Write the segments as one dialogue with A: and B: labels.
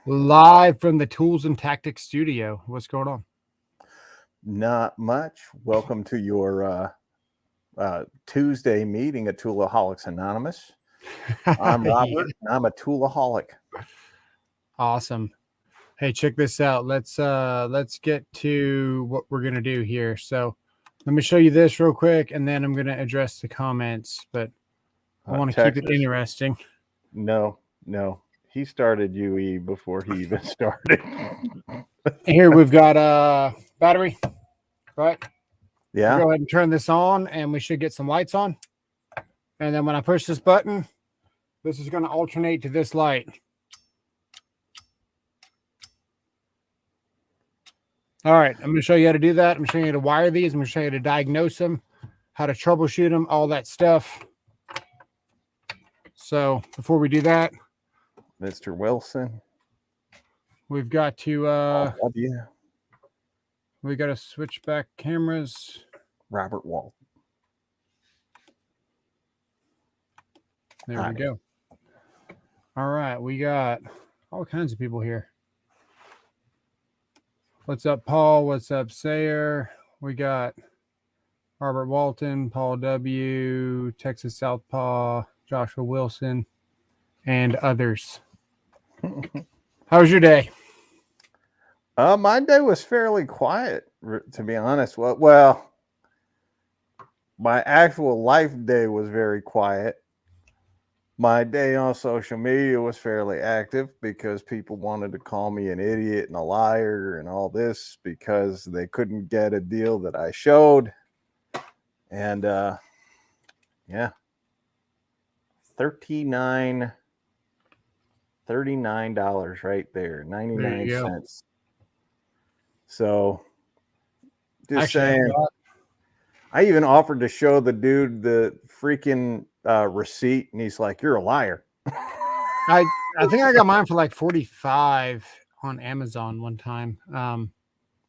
A: Live from the Tools and Tactics studio. What's going on?
B: Not much. Welcome to your Tuesday meeting at Toolaholics Anonymous. I'm Robert, and I'm a Toolaholic.
A: Awesome. Hey, check this out. Let's get to what we're gonna do here. So let me show you this real quick, and then I'm gonna address the comments. But I want to keep it interesting.
B: No. He started UE before he even started.
A: Here we've got battery, right?
B: Yeah.
A: Go ahead and turn this on, and we should get some lights on. And then when I push this button, this is going to alternate to this light. All right, I'm going to show you how to do that. I'm going to show you how to wire these. I'm going to show you how to diagnose them, how to troubleshoot them, all that stuff. So before we do that,
B: Mr. Wilson,
A: we've got to we got to switch back cameras.
B: Robert Walt.
A: There we go. All right, we got all kinds of people here. What's up, Paul? What's up, Sayer? We got Robert Walton, Paul W., Texas Southpaw, Joshua Wilson, and others. How was your day?
B: My day was fairly quiet, to be honest. Well, my actual life day was very quiet. My day on social media was fairly active because people wanted to call me an idiot and a liar and all this because they couldn't get a deal that I showed. And yeah, $39 right there, 99 cents. So just saying, I even offered to show the dude the freaking receipt, and he's like, "You're a liar."
A: I think I got mine for like 45 on Amazon one time.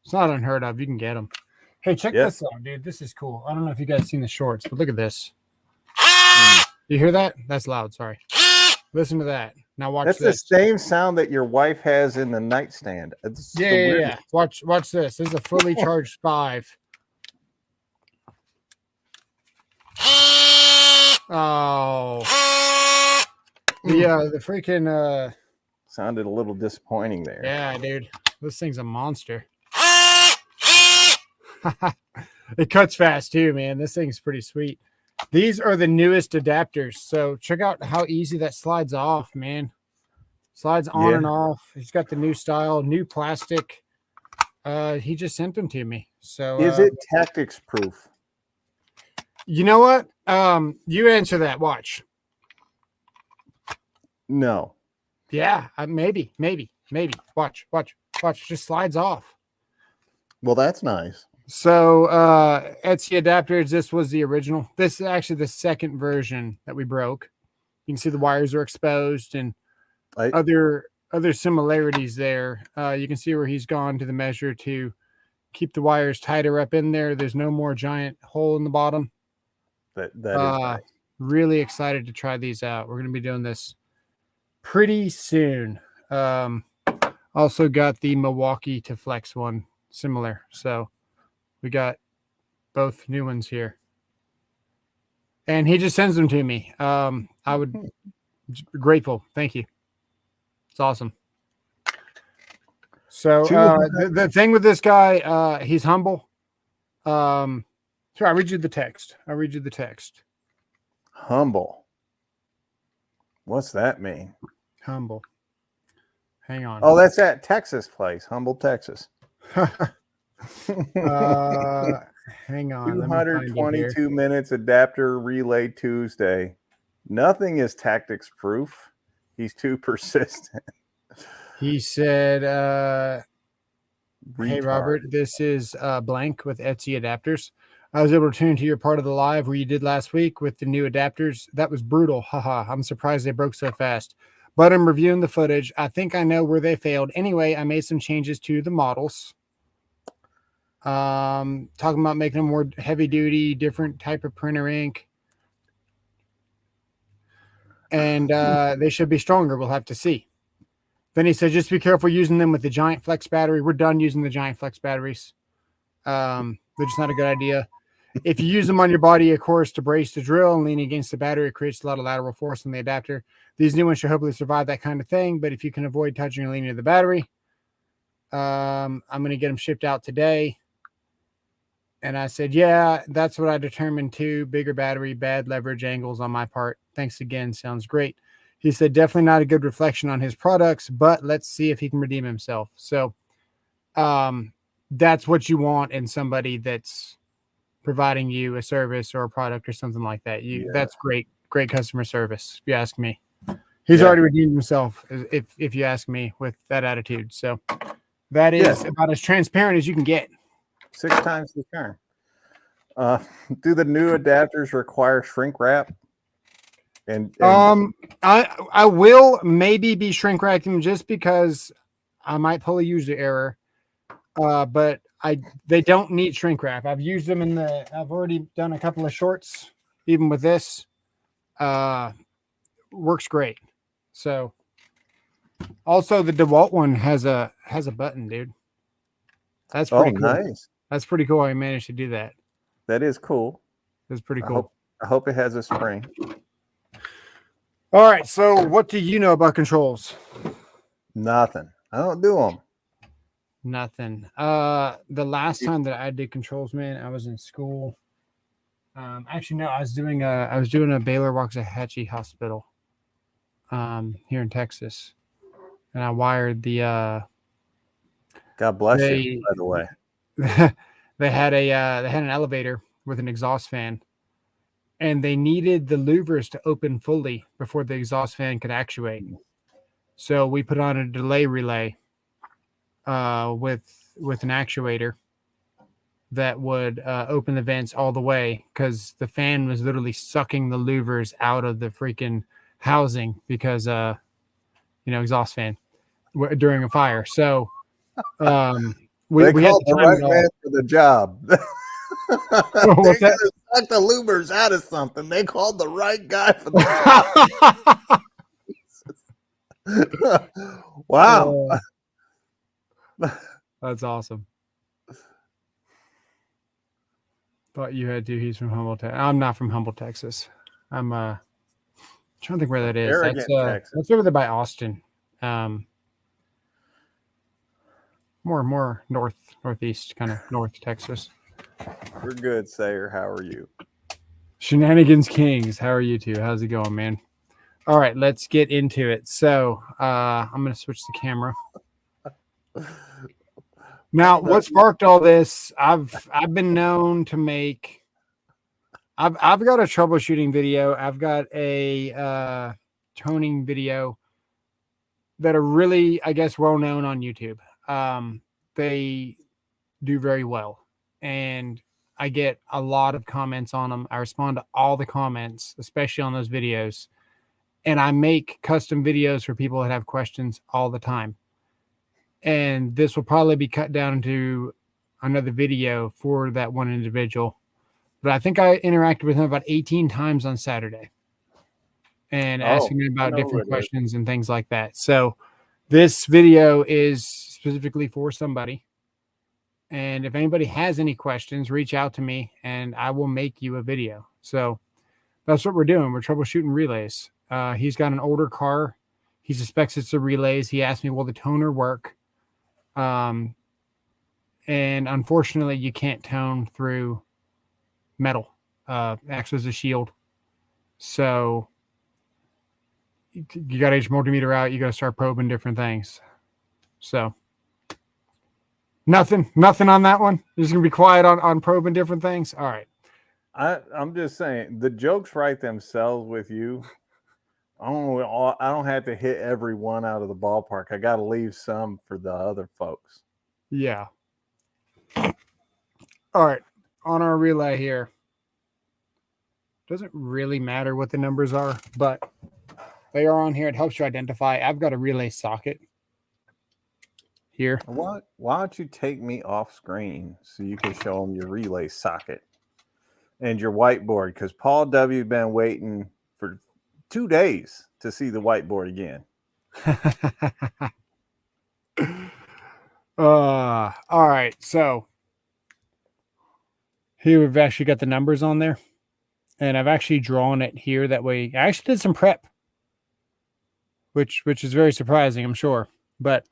A: It's not unheard of. You can get them. Hey, check this out, dude. This is cool. I don't know if you guys seen the shorts, but look at this. You hear that? That's loud. Sorry. Listen to that. Now watch this.
B: That's the same sound that your wife has in the nightstand.
A: Yeah. Watch this. This is a fully charged 5. Oh. Yeah, the freaking
B: sounded a little disappointing there.
A: Yeah, dude. This thing's a monster. It cuts fast too, man. This thing's pretty sweet. These are the newest adapters. So check out how easy that slides off, man. Slides on and off. He's got the new style, new plastic. He just sent them to me. So
B: is it tactics proof?
A: You know what? You answer that. Watch.
B: No.
A: Yeah, maybe. Watch. Just slides off.
B: Well, that's nice.
A: So Etsy adapters, this was the original. This is actually the second version that we broke. You can see the wires are exposed and other similarities there. You can see where he's gone to the measure to keep the wires tighter up in there. There's no more giant hole in the bottom.
B: That is nice.
A: Really excited to try these out. We're going to be doing this pretty soon. Also got the Milwaukee to Flex one similar. So we got both new ones here. And he just sends them to me. I would be grateful. Thank you. It's awesome. So the thing with this guy, he's humble. So I'll read you the text.
B: Humble. What's that mean?
A: Humble. Hang on.
B: Oh, that's that Texas place, Humble, Texas.
A: Hang on.
B: 222 minutes adapter relay Tuesday. Nothing is tactics proof. He's too persistent.
A: He said, "Hey Robert, this is blank with Etsy adapters. I was able to tune into your part of the live where you did last week with the new adapters. That was brutal. Haha. I'm surprised they broke so fast. But I'm reviewing the footage. I think I know where they failed. Anyway, I made some changes to the models. Talking about making them more heavy duty, different type of printer ink. And they should be stronger. We'll have to see. Then he said, just be careful using them with the giant flex battery. We're done using the giant flex batteries. They're just not a good idea. If you use them on your body, of course, to brace the drill and lean against the battery, it creates a lot of lateral force on the adapter. These new ones should hopefully survive that kind of thing. But if you can avoid touching or leaning to the battery, I'm going to get them shipped out today. And I said, yeah, that's what I determined too. Bigger battery, bad leverage angles on my part. Thanks again. Sounds great. He said, definitely not a good reflection on his products, but let's see if he can redeem himself. So that's what you want in somebody that's providing you a service or a product or something like that. That's great customer service, if you ask me. He's already redeemed himself, if you ask me, with that attitude. So that is about as transparent as you can get.
B: 6 times the turn. Do the new adapters require shrink wrap? And
A: I will maybe be shrink wrapping just because I might pull a user error. But they don't need shrink wrap. I've used them I've already done a couple of shorts, even with this. Works great. So also the DeWalt one has a button, dude. That's pretty cool.
B: Nice.
A: That's pretty cool. I managed to do that.
B: That is cool.
A: That's pretty cool.
B: I hope it has a spring.
A: All right. So what do you know about controls?
B: Nothing. I don't do them.
A: Nothing. The last time that I did controls, man, I was in school. Actually, no, I was doing a Baylor Waxahachie Hospital here in Texas, and I wired the
B: God bless you, by the way.
A: they had an elevator with an exhaust fan, and they needed the louvers to open fully before the exhaust fan could actuate. So we put on a delay relay with an actuator that would open the vents all the way, because the fan was literally sucking the louvers out of the freaking housing because exhaust fan during a fire. So we
B: called
A: had
B: the right man for the job.
A: They're
B: gonna suck the louvers out of something. They called the right guy for the job. Wow.
A: That's awesome. Thought you had to. He's from Humboldt. I'm not from Humboldt, Texas. I'm trying to think where that is. That's over there by Austin. More northeast, kind of north Texas.
B: We're good, Sayer. How are you?
A: Shenanigans Kings. How are you two? How's it going, man? All right, let's get into it. So I'm going to switch the camera. Now, what sparked all this? I've been known to make. I've got a troubleshooting video. I've got a toning video that are really, I guess, well known on YouTube. They do very well, and I get a lot of comments on them. I respond to all the comments, especially on those videos, and I make custom videos for people that have questions all the time. And this will probably be cut down to another video for that one individual. But I think I interacted with him about 18 times on Saturday and asking him about different questions and things like that. So this video is specifically for somebody. And if anybody has any questions, reach out to me and I will make you a video. So that's what we're doing. We're troubleshooting relays. He's got an older car. He suspects it's the relays. He asked me, will the toner work? And unfortunately, you can't tone through metal. Acts as a shield. So you got H multimeter out. You got to start probing different things. So nothing on that one. You're just gonna be quiet on probing different things. All right.
B: I'm just saying the jokes write themselves with you. I don't have to hit every one out of the ballpark. I got to leave some for the other folks.
A: Yeah. All right. On our relay here. Doesn't really matter what the numbers are, but they are on here. It helps you identify. I've got a relay socket here.
B: Why don't you take me off screen so you can show them your relay socket and your whiteboard? Because Paul W. been waiting for 2 days to see the whiteboard again.
A: All right. So here we've actually got the numbers on there, and I've actually drawn it here. That way, I actually did some prep, which is very surprising, I'm sure. But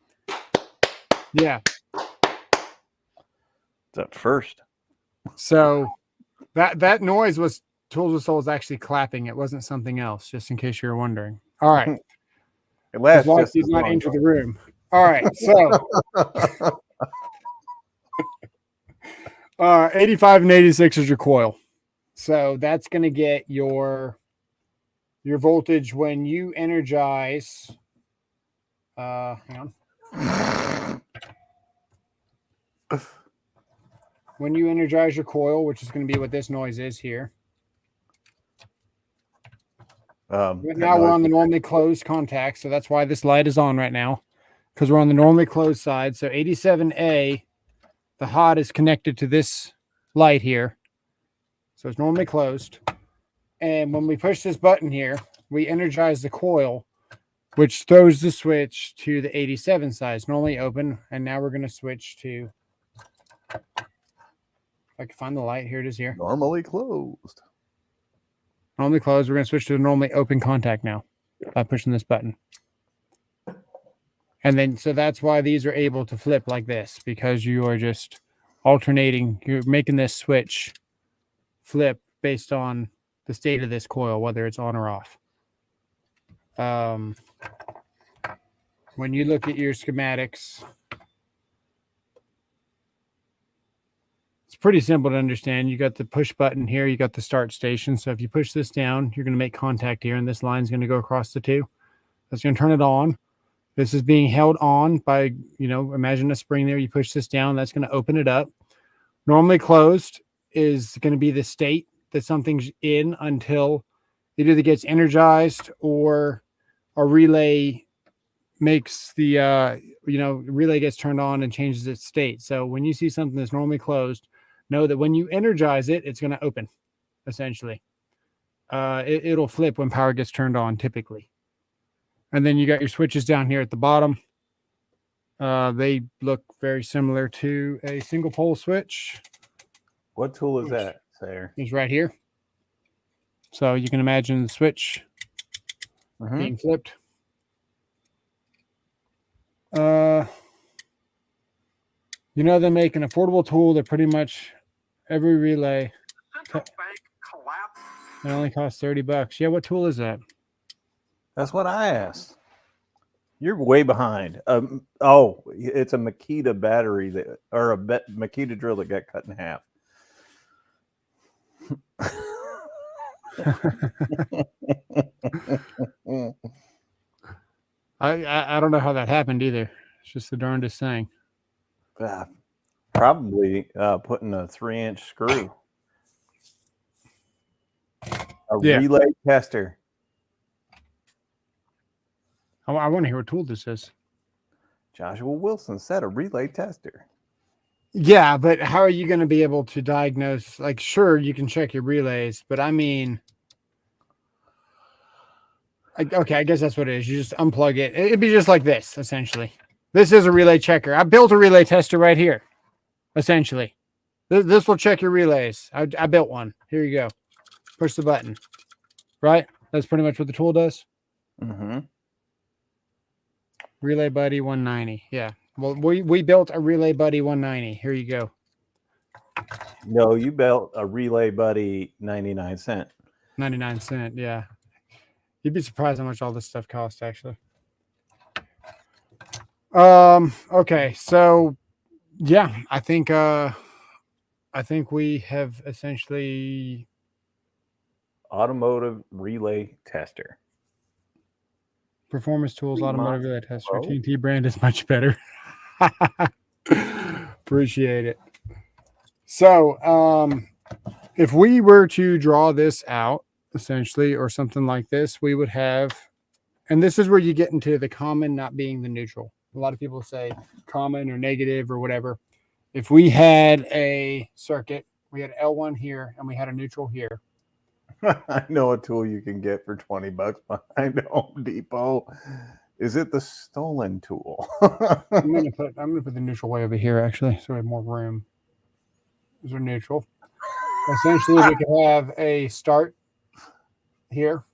A: yeah.
B: It's at first.
A: So that noise was Tools with Souls actually clapping. It wasn't something else, just in case you were wondering. All right.
B: It lasts
A: Light
B: just
A: did
B: as
A: not
B: long.
A: enter the room. All right. So 85 and 86 is your coil. So that's going to get your voltage when you energize. Hang on. When you energize your coil, which is going to be what this noise is here. Right now we're on the normally closed contact, so that's why this light is on right now, because we're on the normally closed side. So 87A, the hot is connected to this light here. So it's normally closed. And when we push this button here, we energize the coil, which throws the switch to the 87 side. It's normally open. And now we're going to switch to, if I can find the light, here it is here.
B: Normally closed.
A: Normally closed. We're going to switch to the normally open contact now by pushing this button. And then, so that's why these are able to flip like this, because you are just alternating. You're making this switch flip based on the state of this coil, whether it's on or off. When you look at your schematics, it's pretty simple to understand. You got the push button here, you got the start station. So if you push this down, you're going to make contact here, and this line is going to go across the two. That's going to turn it on. This is being held on by, imagine a spring there. You push this down, that's going to open it up. Normally closed is going to be the state that something's in until it either gets energized or a relay makes the relay gets turned on and changes its state. So when you see something that's normally closed, know that when you energize it, it's going to open. Essentially, it'll flip when power gets turned on, typically. And then you got your switches down here at the bottom. They look very similar to a single pole switch.
B: What tool is that, Sayer?
A: Is right here. So you can imagine the switch being flipped. They make an affordable tool that pretty much every relay. It only costs $30. Yeah, what tool is that?
B: That's what I asked. You're way behind. It's a Makita battery or a Makita drill that got cut in half.
A: I don't know how that happened either. It's just the darndest thing.
B: Probably putting a 3-inch screw. Relay tester.
A: I want to hear what tool this is.
B: Joshua Wilson said a relay tester.
A: Yeah, but how are you going to be able to diagnose? Like, sure, you can check your relays, but I mean, okay, I guess that's what it is. You just unplug it. It'd be just like this, essentially. This is a relay checker. I built a relay tester right here, essentially. This will check your relays. I built one. Here you go. Push the button. Right? That's pretty much what the tool does.
B: Mm-hmm.
A: Relay Buddy 190. Yeah. Well, we built a Relay Buddy 190. Here you go.
B: No, you built a Relay Buddy 99 cent.
A: 99 cent, yeah. You'd be surprised how much all this stuff costs, actually. Okay, so yeah, I think we have essentially
B: automotive relay tester.
A: Performance Tools automotive relay tester. T&T brand is much better. Appreciate it. So, if we were to draw this out, essentially, or something like this, we would have, and this is where you get into the common not being the neutral. A lot of people say common or negative or whatever. If we had a circuit, we had L1 here, and we had a neutral here.
B: I know a tool you can get for $20 behind Home Depot. Is it the stolen tool?
A: I'm gonna put the neutral way over here actually, so we have more room. These are neutral. Essentially, we could have a start here,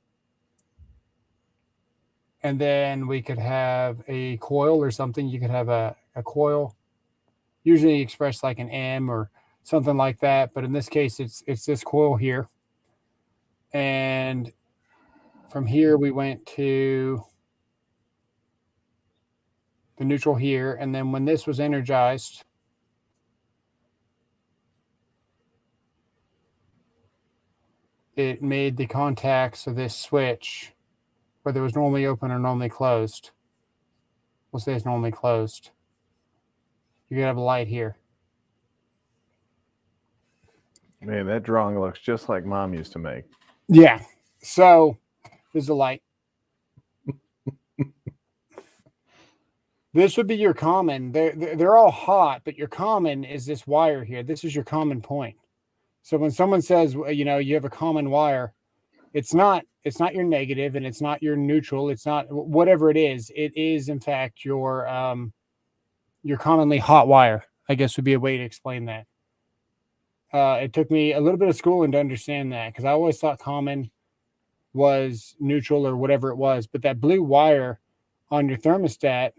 A: and then we could have a coil or something. You could have a coil, usually expressed like an M or something like that, but in this case, it's this coil here, and from here we went to the neutral here, and then when this was energized, it made the contacts of this switch, whether it was normally open or normally closed. We'll say it's normally closed. You could have a light here.
B: Man, that drawing looks just like Mom used to make.
A: Yeah. So there's a light. This would be your common. They're all hot, but your common is this wire here. This is your common point. So when someone says, you know, you have a common wire, it's not your negative and it's not your neutral. It's not whatever it is. It is in fact your commonly hot wire, I guess would be a way to explain that. It took me a little bit of schooling to understand that because I always thought common was neutral or whatever it was. But that blue wire on your thermostat,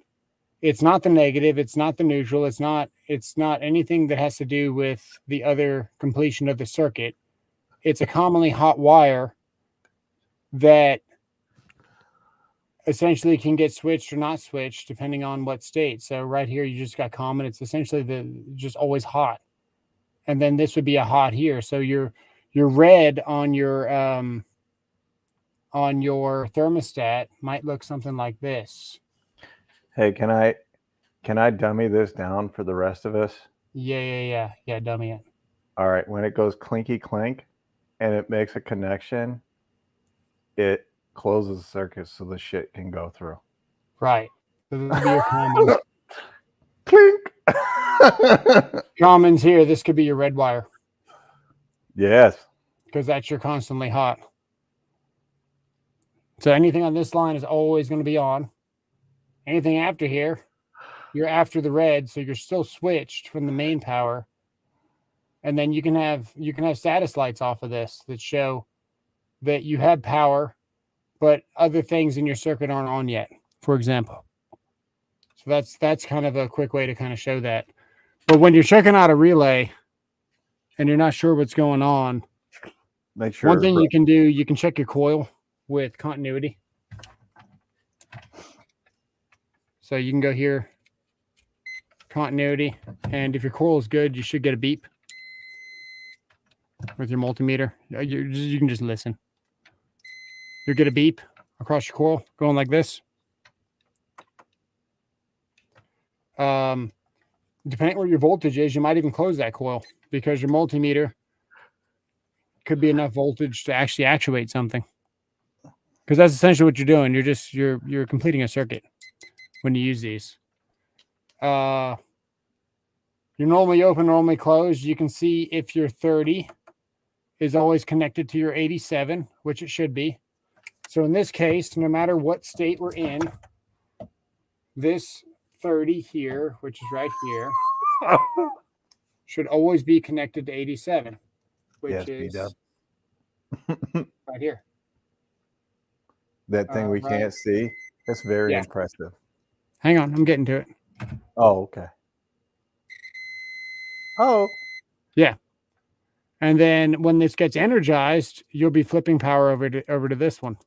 A: it's not the negative, it's not the neutral, it's not anything that has to do with the other completion of the circuit. It's a commonly hot wire that essentially can get switched or not switched depending on what state. So right here, you just got common. It's essentially just always hot. And then this would be a hot here. So your red on your thermostat might look something like this.
B: Hey, can I dummy this down for the rest of us?
A: Yeah, dummy it.
B: All right, when it goes clinky clink and it makes a connection, it closes the circuit so the shit can go through.
A: Right. So this would be your common.
B: Clink.
A: Commons here. This could be your red wire.
B: Yes.
A: Because that's your constantly hot. So anything on this line is always going to be on. Anything after here, you're after the red, so you're still switched from the main power. And then you can have status lights off of this that show that you have power, but other things in your circuit aren't on yet, for example. So that's kind of a quick way to kind of show that. But when you're checking out a relay and you're not sure what's going on,
B: make sure
A: one thing you can do, you can check your coil with continuity. So you can go here, continuity, and if your coil is good, you should get a beep with your multimeter. You can just listen. You'll get a beep across your coil going like this. Depending where your voltage is, you might even close that coil because your multimeter could be enough voltage to actually actuate something. Because that's essentially what you're doing. You're completing a circuit when you use these. You're normally open, normally closed. You can see if your 30 is always connected to your 87, which it should be. So in this case, no matter what state we're in, this 30 here, which is right here, should always be connected to 87, which is right here.
B: That thing we can't see. That's very impressive.
A: Hang on, I'm getting to it.
B: Oh, okay. Oh.
A: Yeah. And then when this gets energized, you'll be flipping power over to this one.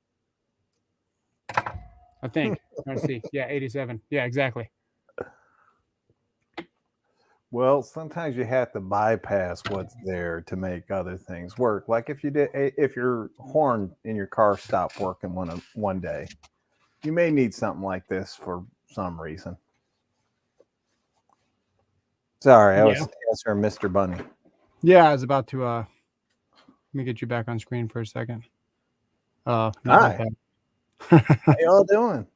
A: I think. Let's see. Yeah, 87. Yeah, exactly.
B: Well, sometimes you have to bypass what's there to make other things work. Like if your horn in your car stopped working one day, you may need something like this for some reason. Sorry, I was answering Mr. Bunny.
A: Yeah, I was about to let me get you back on screen for a second.
B: Hi. How y'all doing?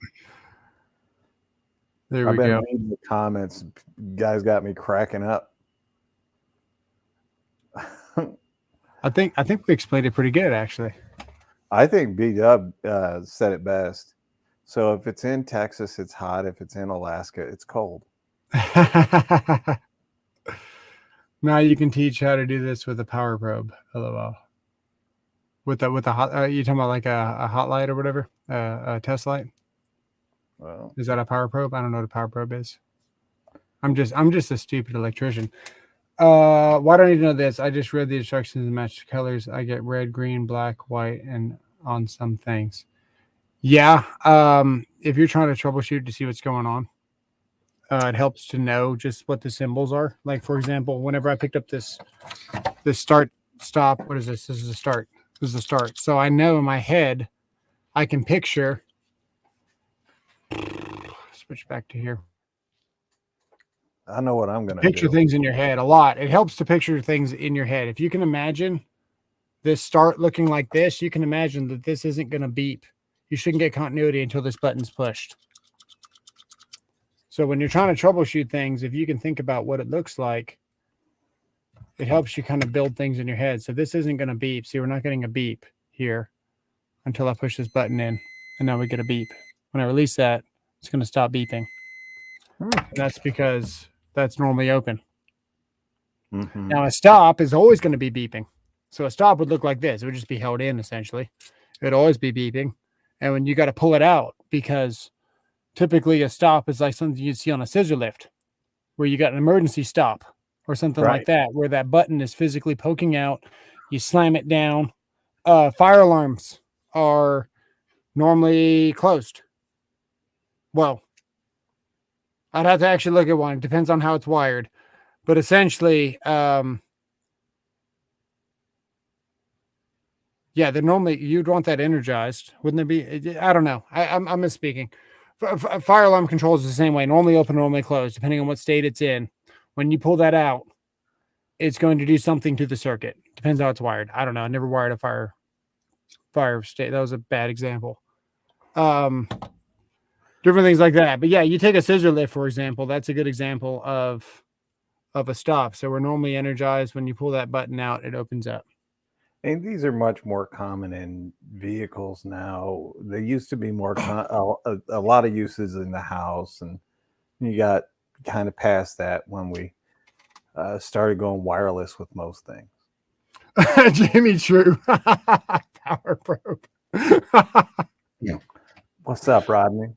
A: There we go.
B: I've been reading the comments. You guys got me cracking up.
A: I think we explained it pretty good, actually.
B: I think B-Dub said it best. So if it's in Texas, it's hot. If it's in Alaska, it's cold.
A: Now you can teach how to do this with a power probe. LOL. With a hot, you talking about like a hot light or whatever, a test light?
B: Well,
A: Is that a power probe? I don't know what a power probe is. I'm just a stupid electrician. Why don't I need to know this? I just read the instructions and matched colors. I get red, green, black, white, and on some things. Yeah. If you're trying to troubleshoot to see what's going on, it helps to know just what the symbols are. Like, for example, whenever I picked up this start, stop, what is this? This is a start. This is the start. So I know in my head, I can picture. Switch back to here.
B: I know what I'm going to
A: Picture
B: do.
A: things in your head a lot. It helps to picture things in your head. If you can imagine this start looking like this, you can imagine that this isn't going to beep. You shouldn't get continuity until this button's pushed. So when you're trying to troubleshoot things, if you can think about what it looks like, it helps you kind of build things in your head. So this isn't going to beep. See, we're not getting a beep here until I push this button in, and now we get a beep. When I release that, it's going to stop beeping. And that's because that's normally open.
B: Mm-hmm.
A: Now a stop is always going to be beeping. So a stop would look like this. It would just be held in essentially. It would always be beeping. And when you got to pull it out, because typically a stop is like something you'd see on a scissor lift where you got an emergency stop or something like that, where that button is physically poking out. You slam it down. Fire alarms are normally closed. Well, I'd have to actually look at one. It depends on how it's wired. But essentially, yeah, they're normally, you'd want that energized. Wouldn't it be? I don't know. I'm misspeaking. Fire alarm control is the same way. Normally open, normally closed, depending on what state it's in. When you pull that out, it's going to do something to the circuit. Depends how it's wired. I don't know. I never wired a fire state. That was a bad example. Different things like that. But yeah, you take a scissor lift, for example. That's a good example of a stop. So we're normally energized. When you pull that button out, it opens up.
B: And these are much more common in vehicles now. They used to be more a lot of uses in the house, and you got kind of past that when we started going wireless with most things.
A: Jimmy True. Power probe.
B: What's up, Rodney?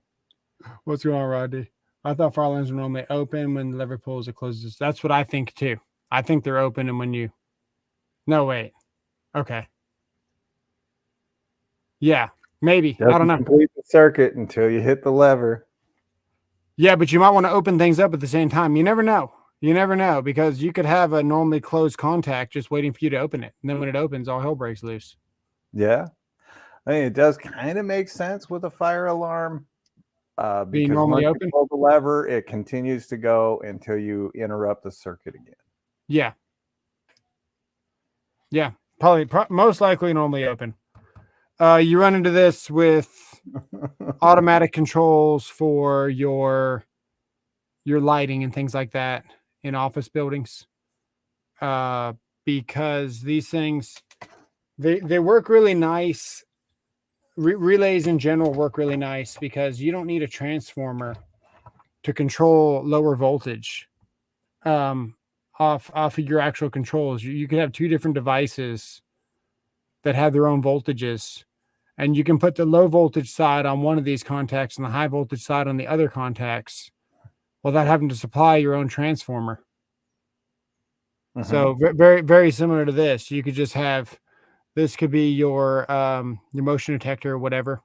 A: What's going on, Rodney? I thought fire alarms were normally open when the lever pulls, it closes. That's what I think too. I think they're open, and when you, no, wait. Okay. Yeah, maybe. I don't know.
B: Complete the circuit until you hit the lever.
A: Yeah, but you might want to open things up at the same time. You never know. You never know, because you could have a normally closed contact just waiting for you to open it. And then when it opens, all hell breaks loose.
B: Yeah. I mean, it does kind of make sense with a fire alarm. Because
A: normally
B: once
A: open?
B: you pull the lever, it continues to go until you interrupt the circuit again.
A: Yeah. Yeah. Probably most likely normally open. You run into this with automatic controls for your lighting and things like that in office buildings. Because these things, they work really nice. Relays in general work really nice because you don't need a transformer to control lower voltage off of your actual controls. You could have two different devices that have their own voltages, and you can put the low voltage side on one of these contacts and the high voltage side on the other contacts without having to supply your own transformer. Mm-hmm. So very, very similar to this. You could just have, this could be your motion detector or whatever.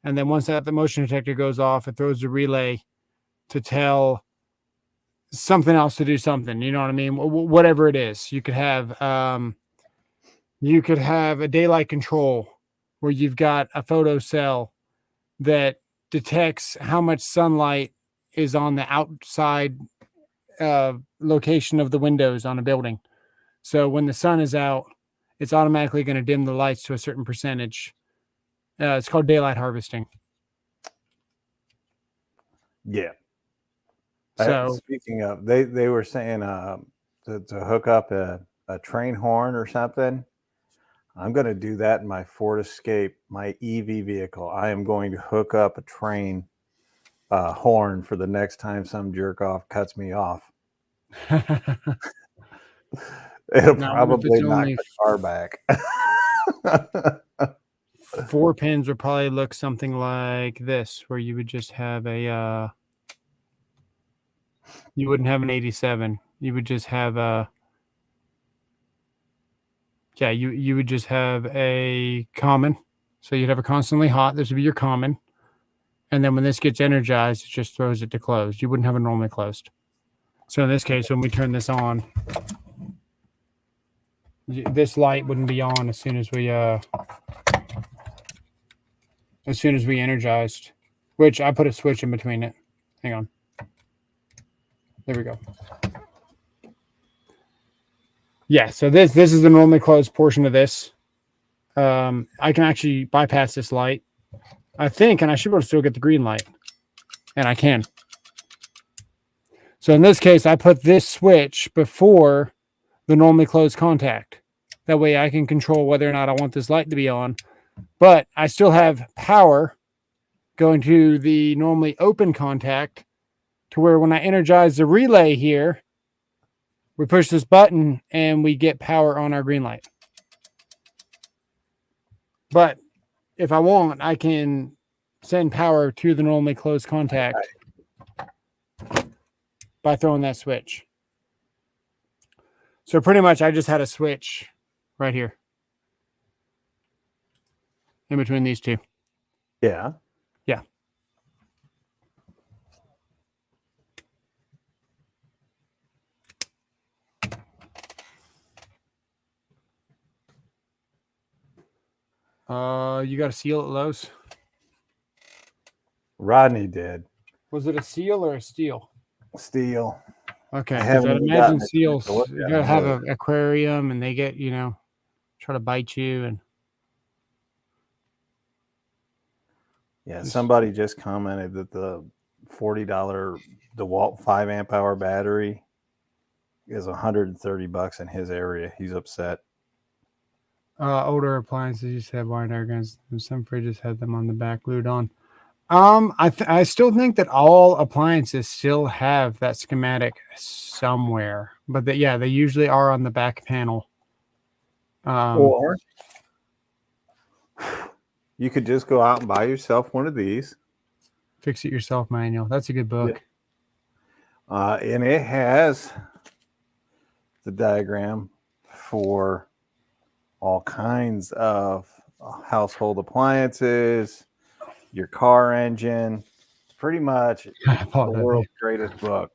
A: And then once the motion detector goes off, it throws a relay to tell something else to do something. You know what I mean? Whatever it is. You could have a daylight control where you've got a photo cell that detects how much sunlight is on the outside location of the windows on a building. So when the sun is out, it's automatically going to dim the lights to a certain percentage. It's called daylight harvesting.
B: Yeah.
A: So
B: speaking of, they were saying to hook up a train horn or something. I'm going to do that in my Ford Escape, my EV vehicle. I am going to hook up a train horn for the next time some jerk off cuts me off. It'll
A: Now, what if
B: probably
A: it's
B: knock
A: only
B: the car back.
A: 4 pins would probably look something like this, where you would just have a you wouldn't have an 87. You would just have a you would just have a common. So you'd have a constantly hot. This would be your common. And then when this gets energized, it just throws it to closed. You wouldn't have it normally closed. So in this case, when we turn this on, this light wouldn't be on as soon as we energized, which I put a switch in between it. Hang on. There we go. Yeah, so this is the normally closed portion of this. I can actually bypass this light, I think, and I should be able to still get the green light. And I can. So in this case, I put this switch before the normally closed contact. That way I can control whether or not I want this light to be on. But I still have power going to the normally open contact to where when I energize the relay here, we push this button and we get power on our green light. But if I want, I can send power to the normally closed contact by throwing that switch. So pretty much I just had a switch right here in between these two.
B: Yeah.
A: Yeah. You got a seal at Lowe's?
B: Rodney did.
A: Was it a seal or a steel?
B: Steel.
A: Okay,
B: I
A: because
B: haven't
A: I'd
B: even
A: imagine
B: gotten it
A: seals,
B: to look
A: you
B: at
A: gotta
B: it,
A: have
B: really.
A: an aquarium and they get, try to bite you. And
B: Yeah, somebody just commented that the $40 DeWalt 5 amp hour battery is $130 in his area. He's upset.
A: older appliances used to have wire diagrams, and some fridges had them on the back glued on. I still think that all appliances still have that schematic somewhere, but they usually are on the back panel.
B: Or you could just go out and buy yourself one of these.
A: Fix It Yourself manual. That's a good book.
B: Yeah. And it has the diagram for all kinds of household appliances, your car engine, pretty much the world's greatest book.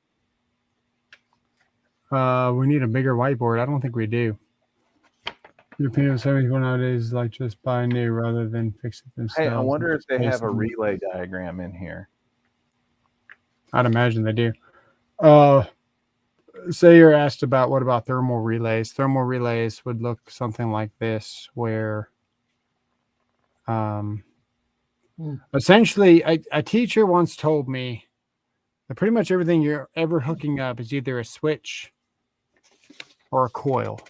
A: We need a bigger whiteboard. I don't think we do. Your opinion of some people nowadays is like just buy new rather than fix it themselves.
B: Hey, I wonder if they have a relay diagram in here.
A: I'd imagine they do. Say you're asked about what about thermal relays. Thermal relays would look something like this, where essentially a teacher once told me that pretty much everything you're ever hooking up is either a switch or a coil.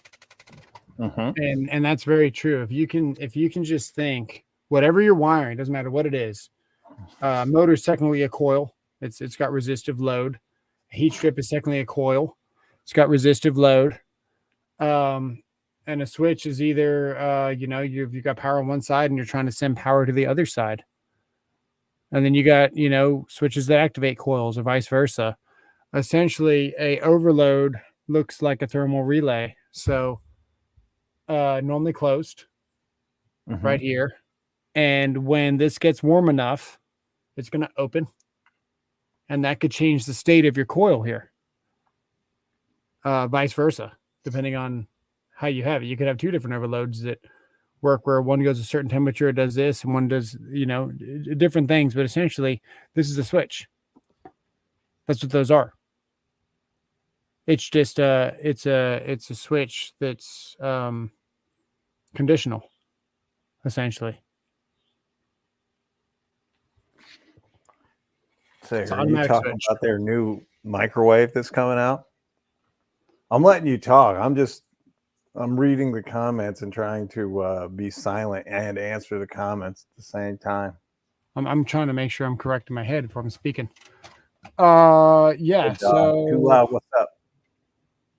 A: And that's very true. If you can just think whatever you're wiring, doesn't matter what it is. Motor is technically a coil. It's got resistive load. A heat strip is technically a coil. It's got resistive load. And a switch is either you've got power on one side and you're trying to send power to the other side. And then you got, switches that activate coils or vice versa. Essentially, a overload looks like a thermal relay. So normally closed right here. And when this gets warm enough, it's going to open. And that could change the state of your coil here. Vice versa, depending on how you have it. You could have two different overloads that work where one goes a certain temperature, it does this, and one does, different things. But essentially, this is a switch. That's what those are. It's just it's a switch that's conditional, essentially.
B: So are you talking about their new microwave that's coming out? I'm letting you talk. I'm just I'm reading the comments and trying to be silent and answer the comments at the same time.
A: I'm trying to make sure I'm correct in my head before I'm speaking. Yeah.
B: Good dog.
A: So
B: Too loud. What's up?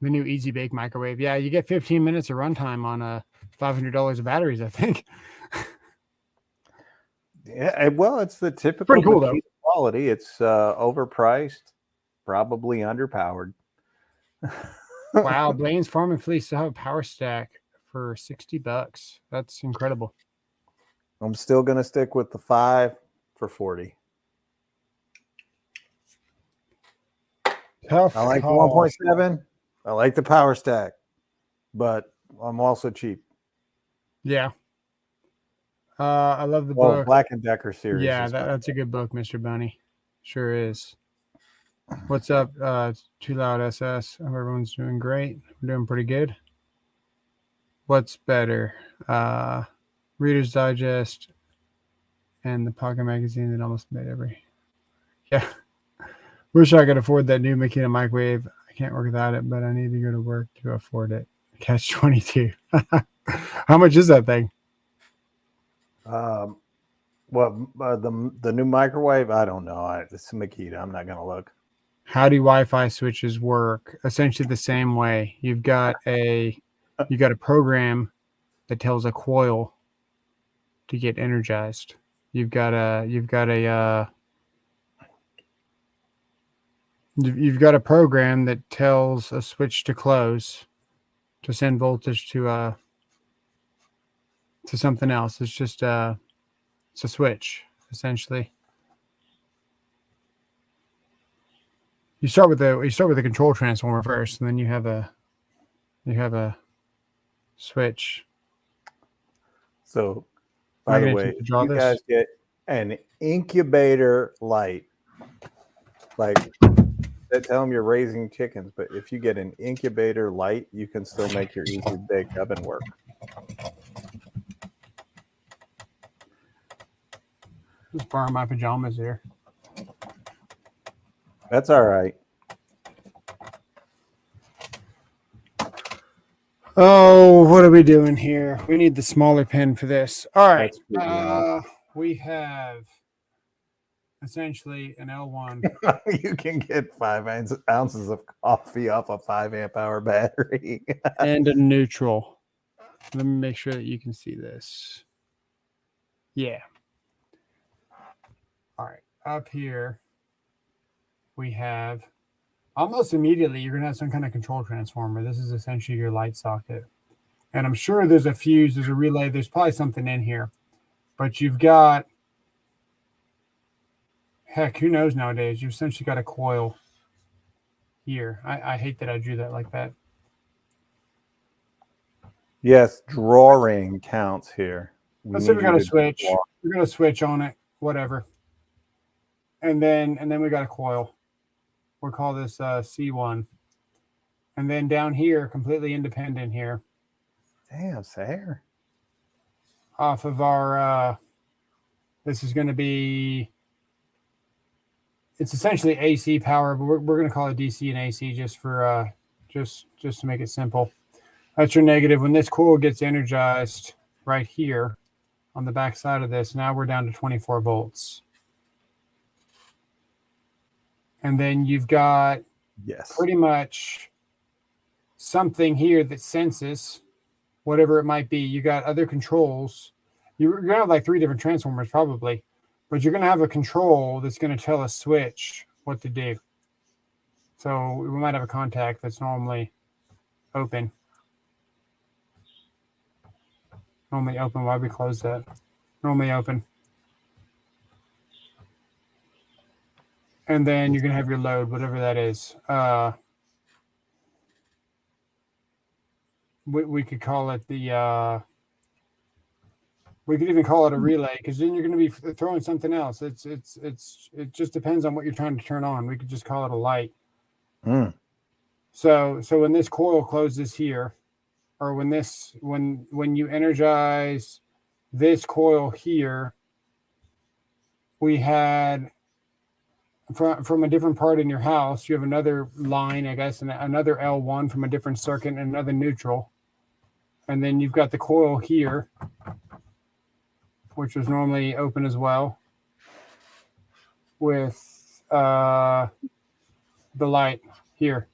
A: the new Easy Bake microwave. Yeah, you get 15 minutes of runtime on $500 of batteries, I think.
B: Yeah, well, it's the typical
A: Pretty cool, though.
B: Makita quality. It's overpriced, probably underpowered.
A: Wow, Blaine's Farm and Fleece still have a power stack for $60. That's incredible.
B: I'm still gonna stick with the 5 for 40.
A: Tough
B: I like the
A: call.
B: 1.7. I like the power stack, but I'm also cheap.
A: Yeah. I love the book.
B: Black & Decker series.
A: Yeah,
B: is
A: that's a good book, Mr. Bunny. Sure is. What's up, Too Loud SS? Hope everyone's doing great. We're doing pretty good. What's better? Reader's Digest and the Pocket Magazine that almost made every. Yeah. Wish I could afford that new Makita microwave. I can't work without it, but I need to go to work to afford it. Catch 22. How much is that thing?
B: The new microwave? I don't know. It's Makita. I'm not gonna look.
A: How do Wi-Fi switches work? Essentially the same way. You've got a program that tells a coil to get energized. You've got a program that tells a switch to close to send voltage to something else. It's just it's a switch essentially. You start with the control transformer first, and then you have a switch.
B: So, by the way, you guys get an incubator light. Like, they tell them you're raising chickens, but if you get an incubator light, you can still make your Easy Bake Oven work.
A: Just borrowing my pajamas here.
B: That's all right.
A: Oh, what are we doing here? We need the smaller pin for this. All right. We have essentially an L1.
B: You can get 5 ounces of coffee off a 5 amp hour battery.
A: And a neutral. Let me make sure that you can see this. Yeah. All right. Up here, we have almost immediately, you're going to have some kind of control transformer. This is essentially your light socket. And I'm sure there's a fuse, there's a relay, there's probably something in here. But you've got, heck, who knows nowadays? You've essentially got a coil here. I hate that I drew that like that.
B: Yes, drawing counts here.
A: Let's say we got a switch. We're going to switch on it, whatever. And then we got a coil. We'll call this C1. And then down here, completely independent here.
B: Damn, Sayer.
A: Off of our, this is going to be, it's essentially AC power, but we're going to call it DC and AC just for, just to make it simple. That's your negative. When this coil gets energized right here on the back side of this, now we're down to 24 volts. And then you've got pretty much something here that senses whatever it might be. You got other controls. You're going to have like 3 different transformers probably, but you're going to have a control that's going to tell a switch what to do. So we might have a contact that's normally open. Normally open. Why we close that? Normally open. And then you're going to have your load, whatever that is. We could call it the, we could even call it a relay, because then you're going to be throwing something else. It just depends on what you're trying to turn on. We could just call it a light. So when this coil closes here, or when you energize this coil here, we had from a different part in your house, you have another line, I guess, and another L1 from a different circuit and another neutral. And then you've got the coil here, which was normally open as well, with the light here.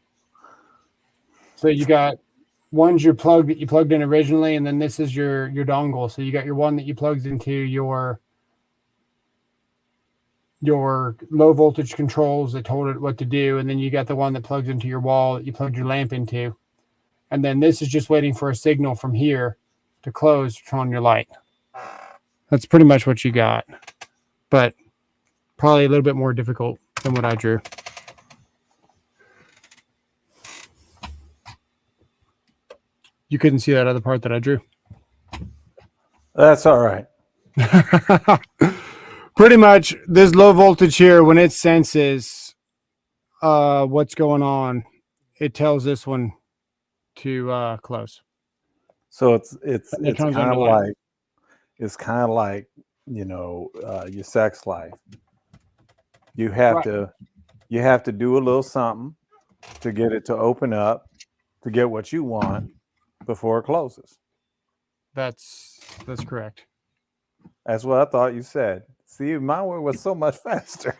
A: So you got one's your plug that you plugged in originally, and then this is your dongle. So you got your one that you plugged into your low voltage controls that told it what to do, and then you got the one that plugs into your wall that you plugged your lamp into. And then this is just waiting for a signal from here to close to turn on your light. That's pretty much what you got, but probably a little bit more difficult than what I drew. You couldn't see that other part that I drew.
B: That's all right.
A: Pretty much this low voltage here, when it senses what's going on, it tells this one to close.
B: So it's kind of like your sex life. You have to do a little something to get it to open up, to get what you want before it closes.
A: That's correct.
B: That's what I thought you said. See, my one was so much faster.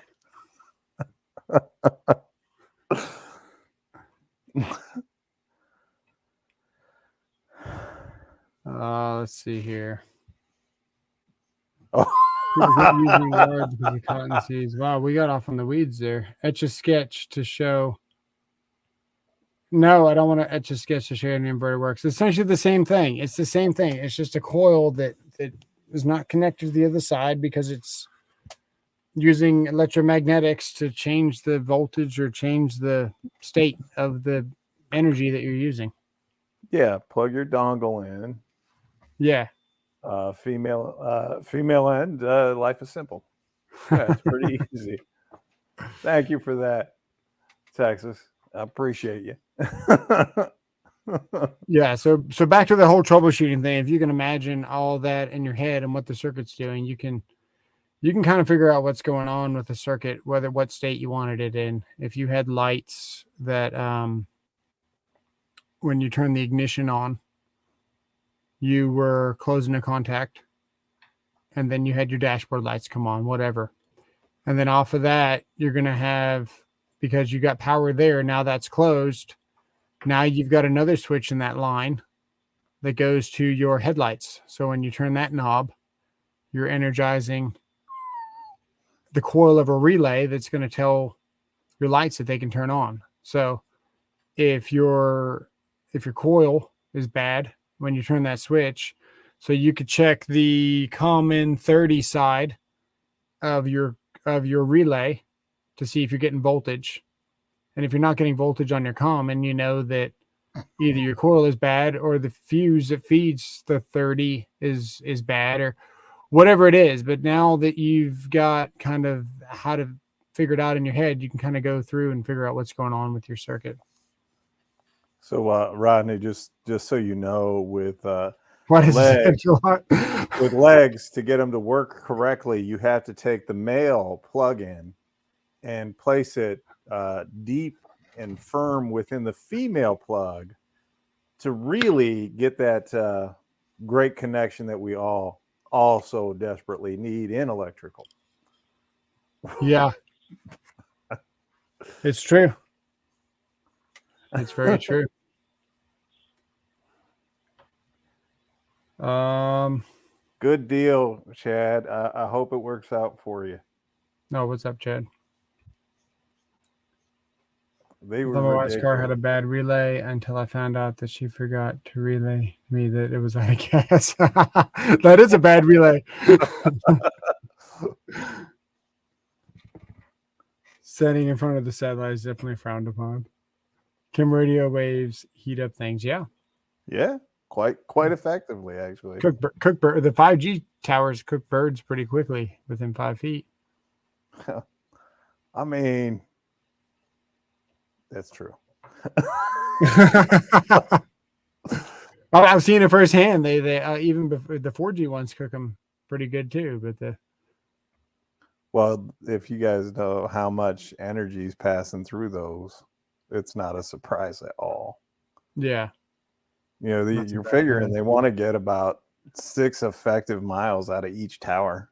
A: Let's see here.
B: Oh.
A: Using words because of cotton seeds. Wow, we got off on the weeds there. Etch a sketch to show. No, I don't want to etch a sketch to show an inverter works. It's essentially the same thing. It's the same thing. It's just a coil that is not connected to the other side because it's using electromagnetics to change the voltage or change the state of the energy that you're using.
B: Yeah, plug your dongle in.
A: Yeah.
B: Female end, life is simple. Yeah, it's pretty easy. Thank you for that, Texas. I appreciate you.
A: Yeah, so back to the whole troubleshooting thing. If you can imagine all that in your head and what the circuit's doing, you can kind of figure out what's going on with the circuit, what state you wanted it in. If you had lights that when you turn the ignition on, you were closing a contact, and then you had your dashboard lights come on, whatever. And then off of that, you're going to have, because you got power there, now that's closed. Now you've got another switch in that line that goes to your headlights. So when you turn that knob, you're energizing the coil of a relay that's going to tell your lights that they can turn on. So if your coil is bad when you turn that switch, so you could check the common 30 side of your relay to see if you're getting voltage. And if you're not getting voltage on your common, you know that either your coil is bad or the fuse that feeds the 30 is bad or whatever it is. But now that you've got kind of how to figure it out in your head, you can kind of go through and figure out what's going on with your circuit.
B: So, Rodney, just so you know, with
A: legs,
B: with legs, to get them to work correctly, you have to take the male plug-in and place it deep and firm within the female plug to really get that great connection that we all so desperately need in electrical.
A: Yeah, it's true. It's very true.
B: Good deal, Chad. I hope it works out for you.
A: No, what's up, Chad?
B: They were.
A: My wife's car had a bad relay until I found out that she forgot to relay me that it was out of gas. That is a bad relay. Setting in front of the satellite is definitely frowned upon. Can radio waves heat up things? Yeah.
B: Yeah, quite effectively, actually.
A: Cook the 5G towers cook birds pretty quickly within 5 feet.
B: I mean, that's true.
A: I've seen it firsthand. They even before the 4G ones cook them pretty good too. But
B: well, if you guys know how much energy is passing through those, it's not a surprise at all.
A: Yeah.
B: You know,
A: Not too
B: you're
A: bad,
B: figuring
A: yeah.
B: they want to get about 6 effective miles out of each tower.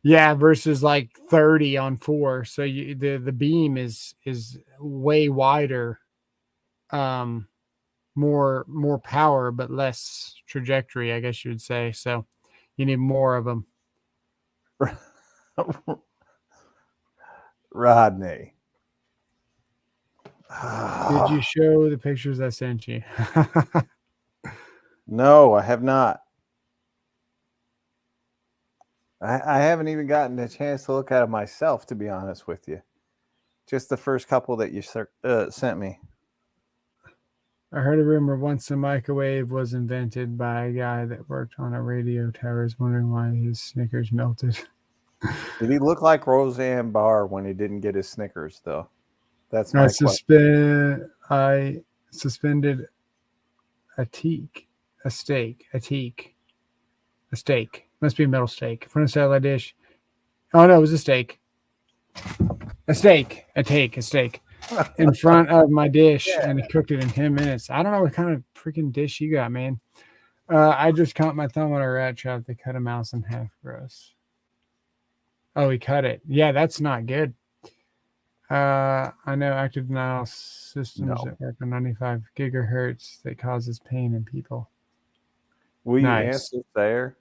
A: Yeah, versus like 30 on 4. So the beam is way wider, more power, but less trajectory, I guess you would say. So you need more of them.
B: Rodney.
A: Did you show the pictures I sent you?
B: No, I have not. I haven't even gotten a chance to look at it myself, to be honest with you. Just the first couple that you sent me.
A: I heard a rumor once a microwave was invented by a guy that worked on a radio tower. Is wondering why his Snickers melted.
B: Did he look like Roseanne Barr when he didn't get his Snickers, though? That's
A: I
B: my question.
A: suspended a teak, a steak, a teak, a steak. Must be a metal steak. Front of satellite dish. Oh no, it was a steak. A steak. A take. A steak. In front of my dish, and it cooked it in 10 minutes. I don't know what kind of freaking dish you got, man. I just caught my thumb on a rat trap. They cut a mouse in half for us. Oh, he cut it. Yeah, that's not good. I know active denial systems that work on 95 gigahertz that causes pain in people.
B: Will you
A: Nice.
B: answer there?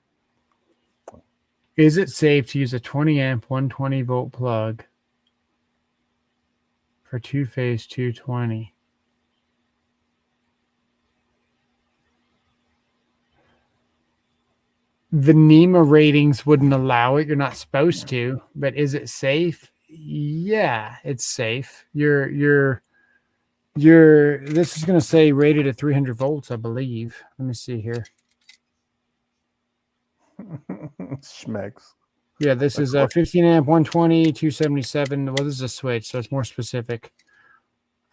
A: Is it safe to use a 20 amp 120 volt plug for two-phase 220? The NEMA ratings wouldn't allow it. You're not supposed to, but is it safe? Yeah, it's safe. This is going to say rated at 300 volts, I believe. Let me see here.
B: Schmecks.
A: Yeah, this is a 15 amp 120 277. Well, this is a switch, so it's more specific.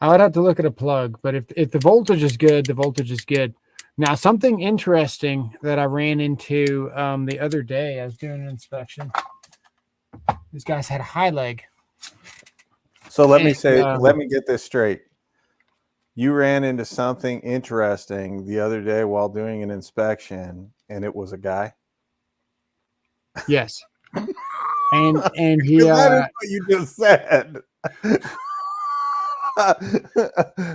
A: I would have to look at a plug, but if the voltage is good, the voltage is good. Now, something interesting that I ran into the other day, I was doing an inspection. These guys had a high leg.
B: So let me get this straight. You ran into something interesting the other day while doing an inspection, and it was a guy?
A: Yes. And he
B: that is what you just said.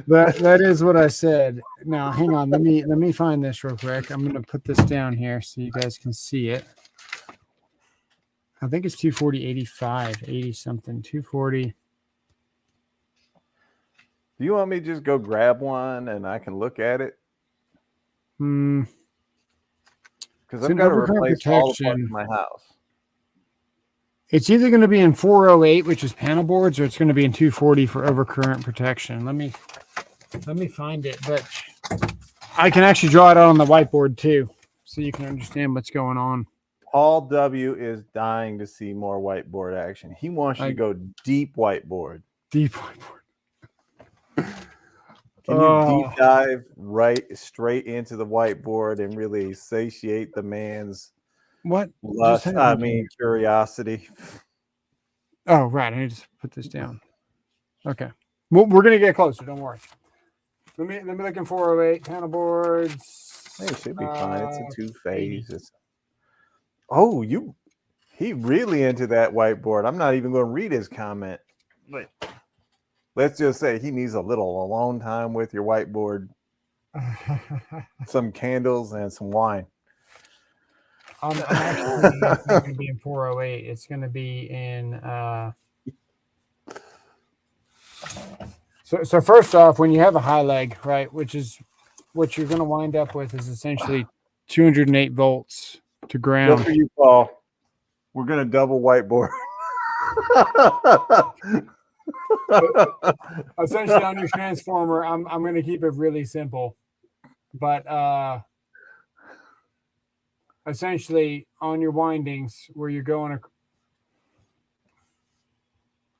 A: that is what I said. Now, hang on. Let me find this real quick. I'm going to put this down here so you guys can see it. I think it's 240/85, 80 something, 240.
B: Do you want me to just go grab one and I can look at it?
A: Because
B: I'm going to replace all the parts in my house.
A: It's either going to be in 408, which is panel boards, or it's going to be in 240 for overcurrent protection. Let me find it, but I can actually draw it out on the whiteboard too, so you can understand what's going on.
B: Paul W. is dying to see more whiteboard action. He wants you to go deep whiteboard.
A: Deep whiteboard.
B: Can you deep dive straight into the whiteboard and really satiate the man's lust? Curiosity.
A: Oh, right. I need to put this down. Okay. Well, we're gonna get closer. Don't worry. Let me look in 408 panel boards.
B: Hey, it should be fine. It's a 2-phase. He really into that whiteboard. I'm not even going to read his comment. But let's just say he needs a little alone time with your whiteboard, some candles, and some wine.
A: I'm actually not going to be in 408. It's going to be in. So first off, when you have a high leg, right, which is what you're going to wind up with, is essentially 208 volts to ground.
B: Good for you, Paul. We're going to double whiteboard.
A: Essentially, on your transformer, I'm going to keep it really simple, but essentially on your windings where you're going.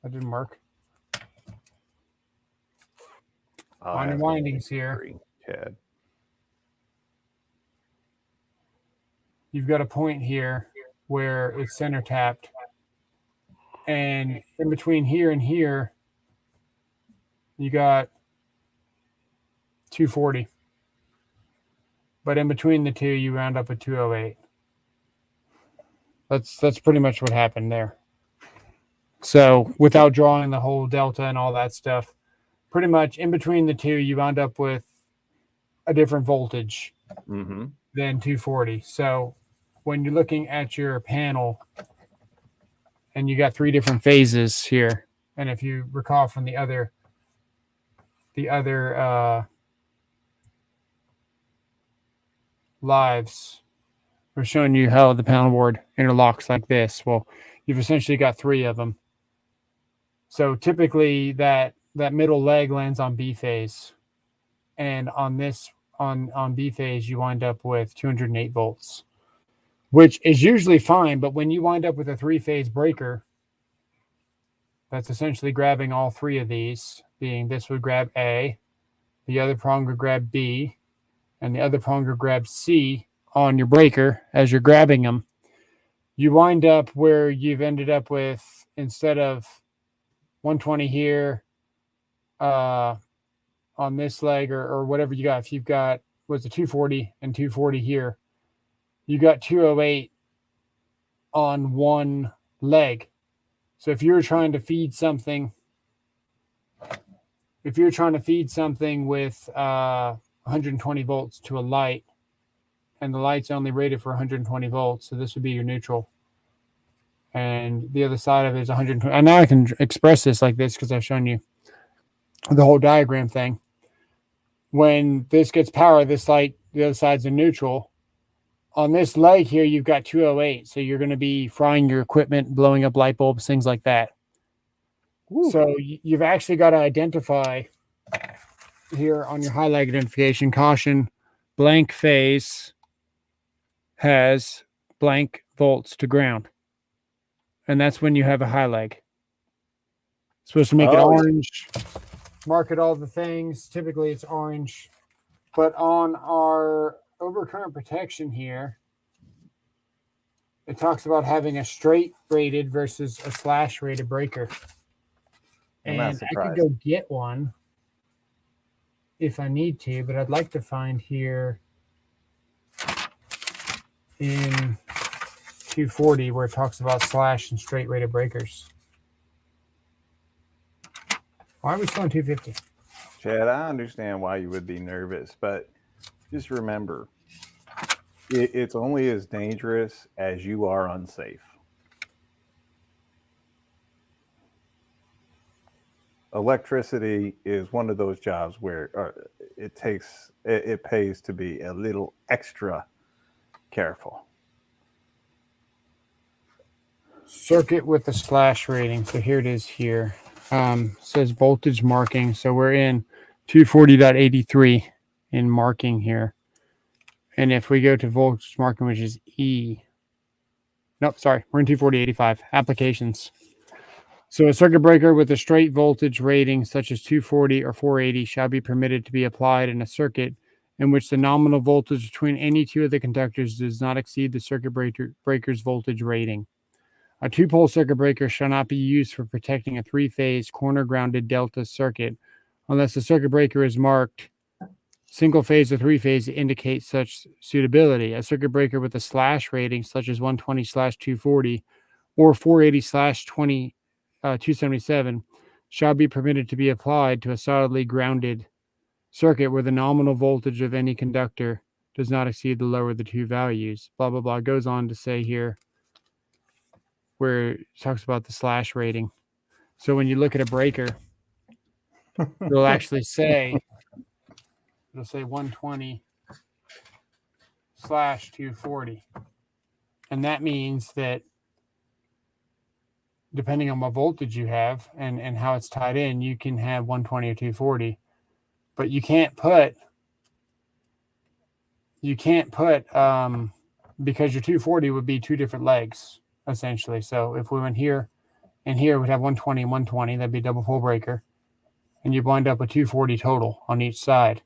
A: That didn't work. On your windings here, you've got a point here where it's center tapped, and in between here and here, you got 240. but in between the two, you round up with 208. That's pretty much what happened there. So without drawing the whole delta and all that stuff, pretty much in between the two, you wound up with a different voltage than 240. So when you're looking at your panel and you got 3 different phases here, and if you recall from the other lives, we're showing you how the panel board interlocks like this. Well, you've essentially got 3 of them. So typically that middle leg lands on B phase, and on B phase you wind up with 208 volts, which is usually fine. But when you wind up with a 3-phase breaker that's essentially grabbing all 3 of these, being this would grab A, the other prong would grab B, and the other prong would grab C on your breaker as you're grabbing them, you wind up where you've ended up with, instead of 120 here on this leg or whatever you got, if you've got, was a 240 and 240 here, you got 208 on one leg. So if you're trying to feed something with 120 volts to a light, and the light's only rated for 120 volts, so this would be your neutral, and the other side of it is 120. And now I can express this like this because I've shown you the whole diagram thing. When this gets power, this light, the other side's a neutral. On this leg here, you've got 208, so you're going to be frying your equipment, blowing up light bulbs, things like that. Ooh. So you've actually got to identify here on your high leg identification, caution, blank phase has blank volts to ground. And that's when you have a high leg. Supposed to make it orange, market all the things. Typically it's orange. But on our overcurrent protection here, it talks about having a straight rated versus a slash rated breaker. And I could go get one if I need to, but I'd like to find here in 240 where it talks about slash and straight rated breakers. Why are we still on 250?
B: Chad, I understand why you would be nervous, but just remember, it's only as dangerous as you are unsafe. Electricity is one of those jobs where it pays to be a little extra careful.
A: Circuit with the slash rating. So here it is here. Says voltage marking. So we're in 240.83 in marking here. And if we go to voltage marking, which is E. Nope, sorry. We're in 240.85. Applications. So a circuit breaker with a straight voltage rating such as 240 or 480 shall be permitted to be applied in a circuit in which the nominal voltage between any two of the conductors does not exceed the circuit breaker's voltage rating. A 2-pole circuit breaker shall not be used for protecting a 3-phase corner-grounded delta circuit unless the circuit breaker is marked single phase or 3-phase to indicate such suitability. A circuit breaker with a slash rating such as 120/240 or 480/277 shall be permitted to be applied to a solidly grounded circuit where the nominal voltage of any conductor does not exceed the lower of the two values. Blah, blah, blah. It goes on to say here where it talks about the slash rating. So when you look at a breaker, it'll actually say, 120/240. And that means that depending on what voltage you have and how it's tied in, you can have 120 or 240. But you can't put because your 240 would be 2 different legs, essentially. So if we went here and here, we'd have 120 and 120. That'd be a double pole breaker. And you'd wind up with 240 total on each side.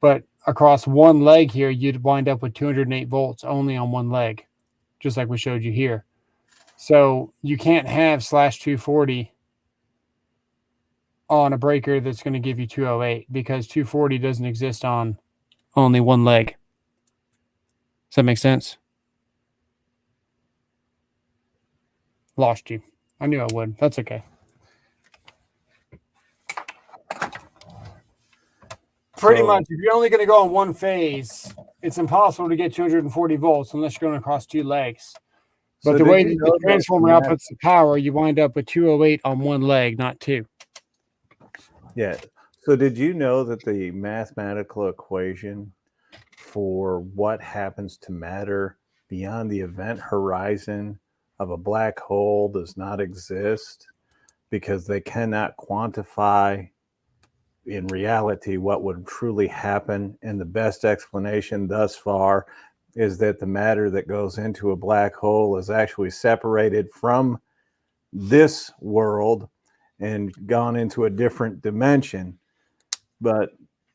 A: But across one leg here, you'd wind up with 208 volts only on one leg, just like we showed you here. So you can't have /240 on a breaker that's going to give you 208 because 240 doesn't exist on only one leg. Does that make sense? Lost you. I knew I would. That's okay. Pretty much, if you're only going to go on one phase, it's impossible to get 240 volts unless you're going across two legs. But
B: So
A: the way
B: you
A: that the transformer outputs the power, you wind up with 208 on one leg, not two.
B: Yeah. So did you know that the mathematical equation for what happens to matter beyond the event horizon of a black hole does not exist because they cannot quantify in reality what would truly happen? And the best explanation thus far is that the matter that goes into a black hole is actually separated from this world and gone into a different dimension. But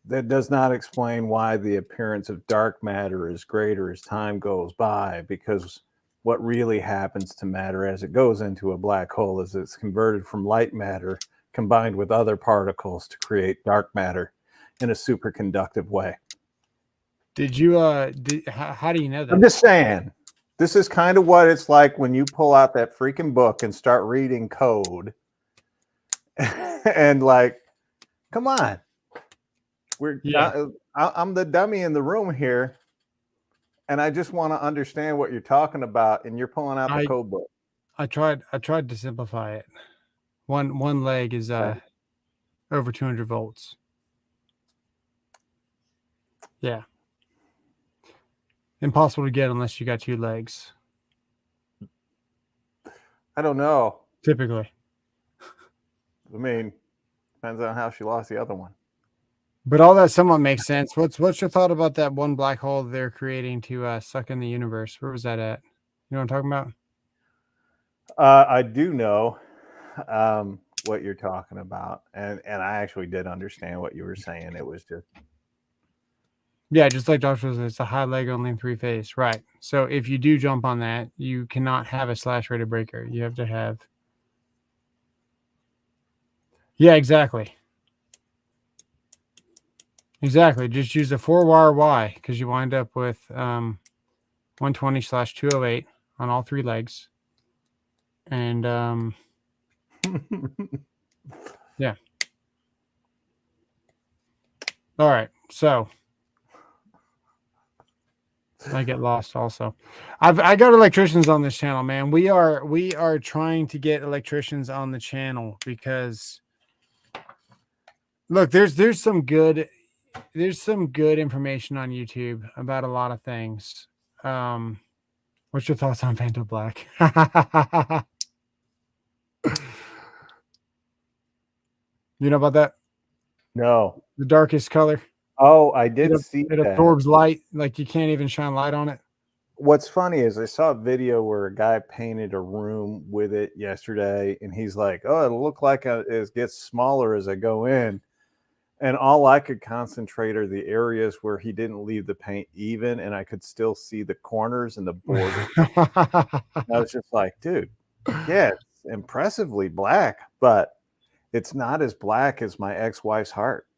B: that does not explain why the appearance of dark matter is greater as time goes by, because what really happens to matter as it goes into a black hole is it's converted from light matter combined with other particles to create dark matter in a superconductive way.
A: Did you how do you know that?
B: I'm just saying, this is kind of what it's like when you pull out that freaking book and start reading code and like, come on. I'm the dummy in the room here, and I just want to understand what you're talking about, and you're pulling out the code book.
A: I tried to simplify it. One leg is over 200 volts. Yeah. Impossible to get unless you got two legs.
B: I don't know.
A: Typically.
B: I mean, depends on how she lost the other one.
A: But all that somewhat makes sense. What's your thought about that one black hole they're creating to suck in the universe? Where was that at? You know what I'm talking about?
B: I do know what you're talking about, and I actually did understand what you were saying. It was just
A: just like Doctor said, it's a high leg only 3-phase, right? So if you do jump on that, you cannot have a slash rated breaker. You have to have. Yeah, exactly. Exactly. Just use a 4-wire Y because you wind up with 120/208 on all three legs. And yeah. All right. So I get lost also. I got electricians on this channel, man. We are trying to get electricians on the channel because look, there's some good information on YouTube about a lot of things. What's your thoughts on Phantom Black? You know about that?
B: No.
A: The darkest color.
B: Oh, I did see
A: it
B: that.
A: It absorbs light, like you can't even shine light on it.
B: What's funny is I saw a video where a guy painted a room with it yesterday, and he's like, "Oh, it'll look like it gets smaller as I go in." And all I could concentrate are the areas where he didn't leave the paint even, and I could still see the corners and the border. I was just like, dude, yeah, it's impressively black, but it's not as black as my ex-wife's heart.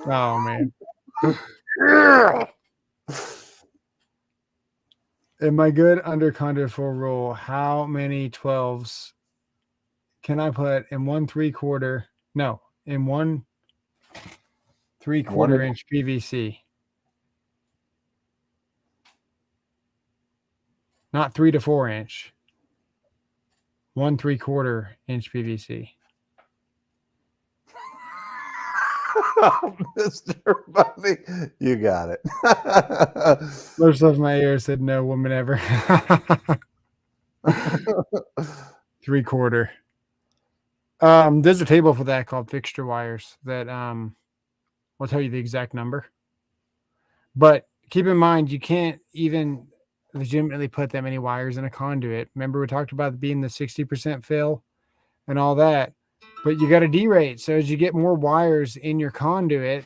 A: Oh, man. In my good under conduit for rule, how many 12s can I put in 1 3/4? No, in 1 3/4 inch PVC. Not 3 to 4 inch. 1 3/4 inch PVC.
B: Mr. Bunny, you got it.
A: Most of my ears said no woman ever. 3/4. There's a table for that called fixture wires that will tell you the exact number. But keep in mind, you can't even legitimately put that many wires in a conduit. Remember, we talked about being the 60% fill and all that. But you got to derate. So as you get more wires in your conduit,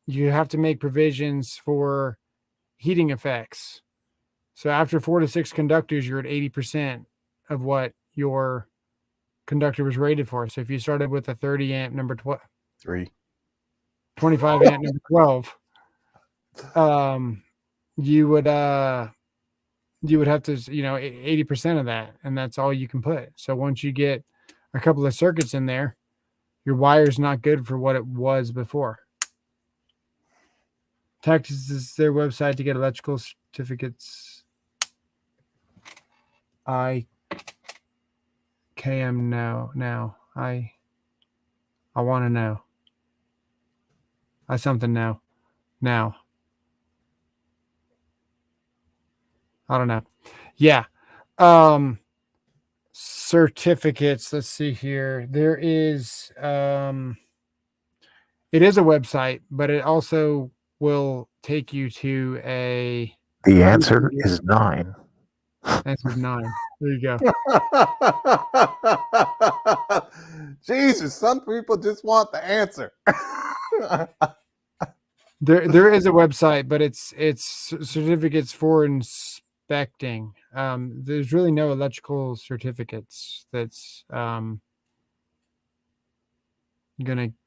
A: you have to make provisions for heating effects. So after 4 to 6 conductors, you're at 80% of what your conductor was rated for. So if you started with a 30 amp number 25 amp number 12, you would have to, 80% of that, and that's all you can put. So once you get a couple of circuits in there, your wire's not good for what it was before. Texas is their website to get electrical certificates. I can now. I want to know. I something now. I don't know. Yeah. Certificates. Let's see here. There is it is a website, but it also will take you to a
C: The answer is 9.
A: answer 9. There you go.
B: Jesus, some people just want the answer.
A: There is a website, but it's certificates for inspecting. There's really no electrical certificates that's gonna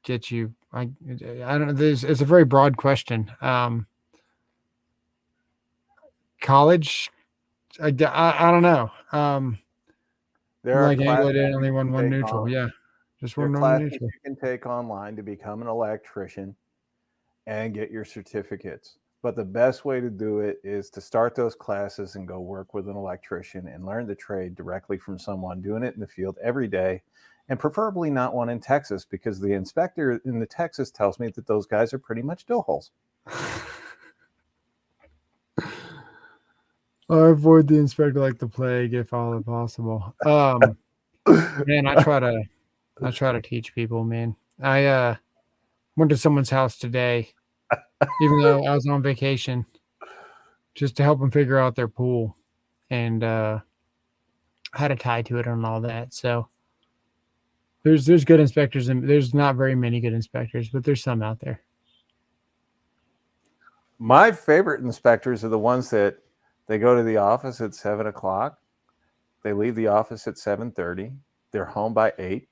A: get you. I don't know. It's a very broad question. College, I don't know.
B: There are
A: like Angela
B: classes
A: did,
B: you
A: only
B: can
A: one
B: take
A: neutral.
B: on-
A: Yeah, just
B: there are
A: one normal
B: classes
A: neutral.
B: you can take online to become an electrician and get your certificates. But the best way to do it is to start those classes and go work with an electrician and learn the trade directly from someone doing it in the field every day, and preferably not one in Texas, because the inspector in the Texas tells me that those guys are pretty much doughholes.
A: I avoid the inspector like the plague if all possible. Man, I try to teach people, man. I went to someone's house today, even though I was on vacation, just to help them figure out their pool and how to tie to it and all that. So there's good inspectors, and there's not very many good inspectors, but there's some out there.
B: My favorite inspectors are the ones that they go to the office at 7 o'clock. They leave the office at 7:30. They're home by 8.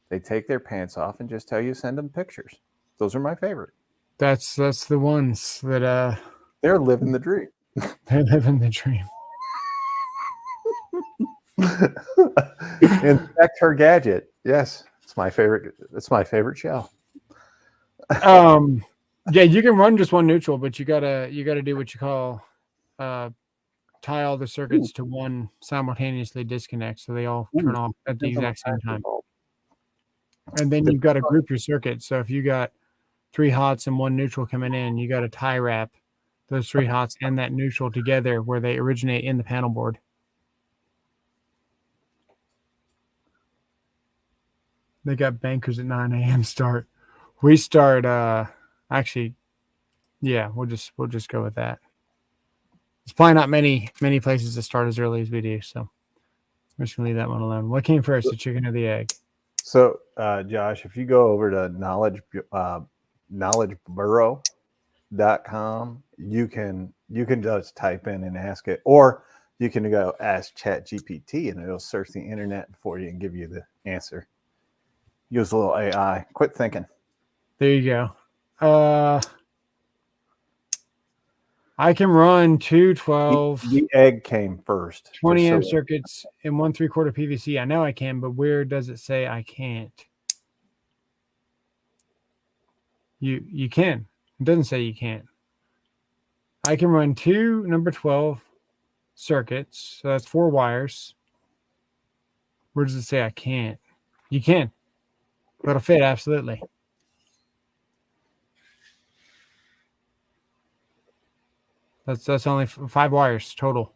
B: They take their pants off and just tell you send them pictures. Those are my favorite.
A: That's the ones that
B: They're living the dream.
A: they live in the dream.
B: Inspect her gadget. Yes, it's my favorite. It's my favorite show.
A: Yeah, you can run just one neutral, but you gotta do what you call tie all the circuits to one simultaneously disconnect, so they all turn off at the exact same time. And then you've got to group your circuits. So if you got 3 hots and 1 neutral coming in, you got to tie wrap those 3 hots and that neutral together where they originate in the panel board. They got bankers at 9 a.m. start. We start actually, yeah, we'll just go with that. There's probably not many places that start as early as we do, so I'm just gonna leave that one alone. What came first, the chicken or the egg?
B: So, Josh, if you go over to knowledgebureau.com, you can just type in and ask it, or you can go ask ChatGPT and it'll search the internet for you and give you the answer. Use a little AI. Quit thinking.
A: There you go. I can run 212.
B: The egg came first.
A: 20 amp circuits in 1 3/4 PVC. I know I can, but where does it say I can't? You can. It doesn't say you can't. I can run 2 number 12 circuits. So that's 4 wires. Where does it say I can't? You can. It'll fit, absolutely. That's only 5 wires total.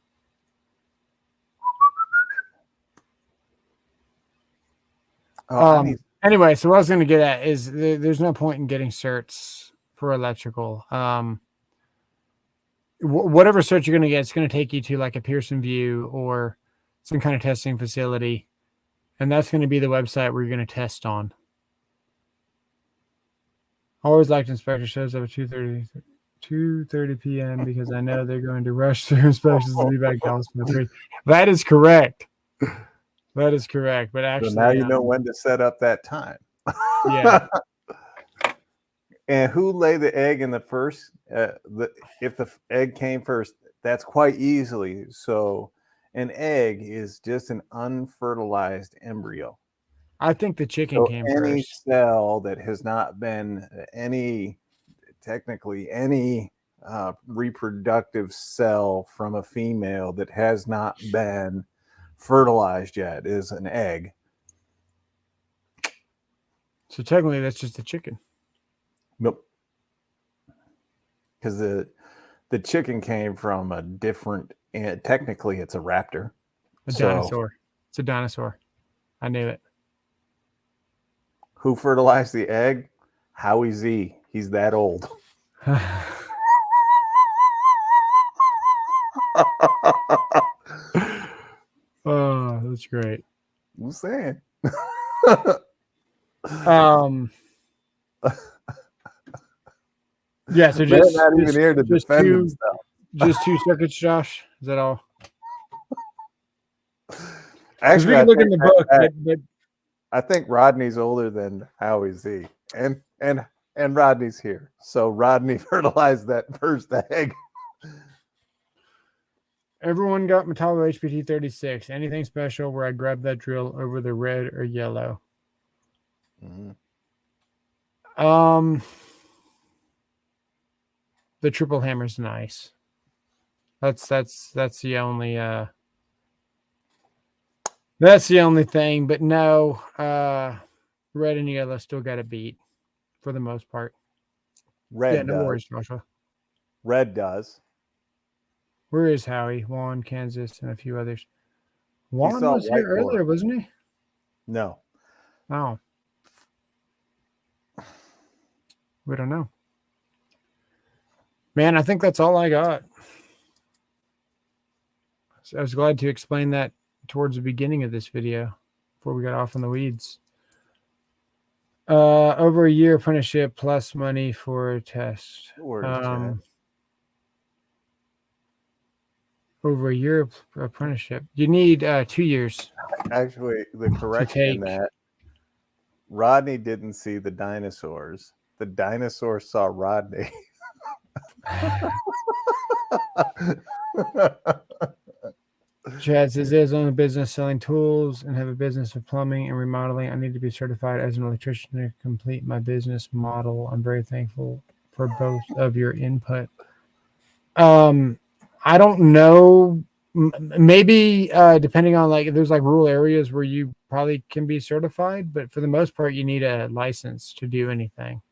A: Anyway, so what I was going to get at is there's no point in getting certs for electrical. Whatever cert you're going to get, it's going to take you to like a Pearson VUE or some kind of testing facility, and that's going to be the website where you're going to test on. I always liked inspector shows up at 2:30 p.m. because I know they're going to rush through inspections and be back to house by 3. That is correct. That is correct. But actually,
B: so now you know when to set up that time.
A: Yeah.
B: And who laid the egg in the first? If the egg came first, that's quite easily. So an egg is just an unfertilized embryo.
A: I think the chicken
B: So
A: came
B: any
A: first.
B: cell that has not been technically any reproductive cell from a female that has not been fertilized yet is an egg.
A: So technically, that's just the chicken.
B: Nope. Because the chicken came from a different, and technically it's a raptor.
A: A
B: So
A: dinosaur. It's a dinosaur. I knew it.
B: who fertilized the egg? Howie Z. He's that old.
A: Oh, that's great.
B: I'm saying.
A: Yeah, so
B: They're
A: just
B: not even here to
A: just
B: defend
A: two,
B: themselves.
A: just 2 circuits, Josh. Is that all?
B: Actually,
A: we
B: I
A: can look in
B: think
A: the book. But
B: I think Rodney's older than Howie Z, and Rodney's here, so Rodney fertilized that first egg.
A: everyone got Metallo HPT 36. Anything special where I grab that drill over the red or yellow?
B: Mm-hmm.
A: The triple hammer's nice. That's the only that's the only thing. But no, red and yellow still got to beat for the most part.
B: Red
A: Yeah, no
B: does.
A: worries, Joshua.
B: Red does.
A: Where is Howie? Juan, Kansas, and a few others. Juan
B: saw
A: was here
B: whiteboard.
A: earlier, wasn't he?
B: No.
A: Oh. We don't know. Man, I think that's all I got. So I was glad to explain that towards the beginning of this video before we got off in the weeds. Over a year apprenticeship plus money for a test. Over a year apprenticeship. You need 2 years.
B: Actually, the correction in that Rodney didn't see the dinosaurs. The dinosaurs saw Rodney.
A: Chad says there's own a business selling tools and have a business of plumbing and remodeling. I need to be certified as an electrician to complete my business model. I'm very thankful for both of your input. I don't know. Maybe depending on there's rural areas where you probably can be certified, but for the most part, you need a license to do anything.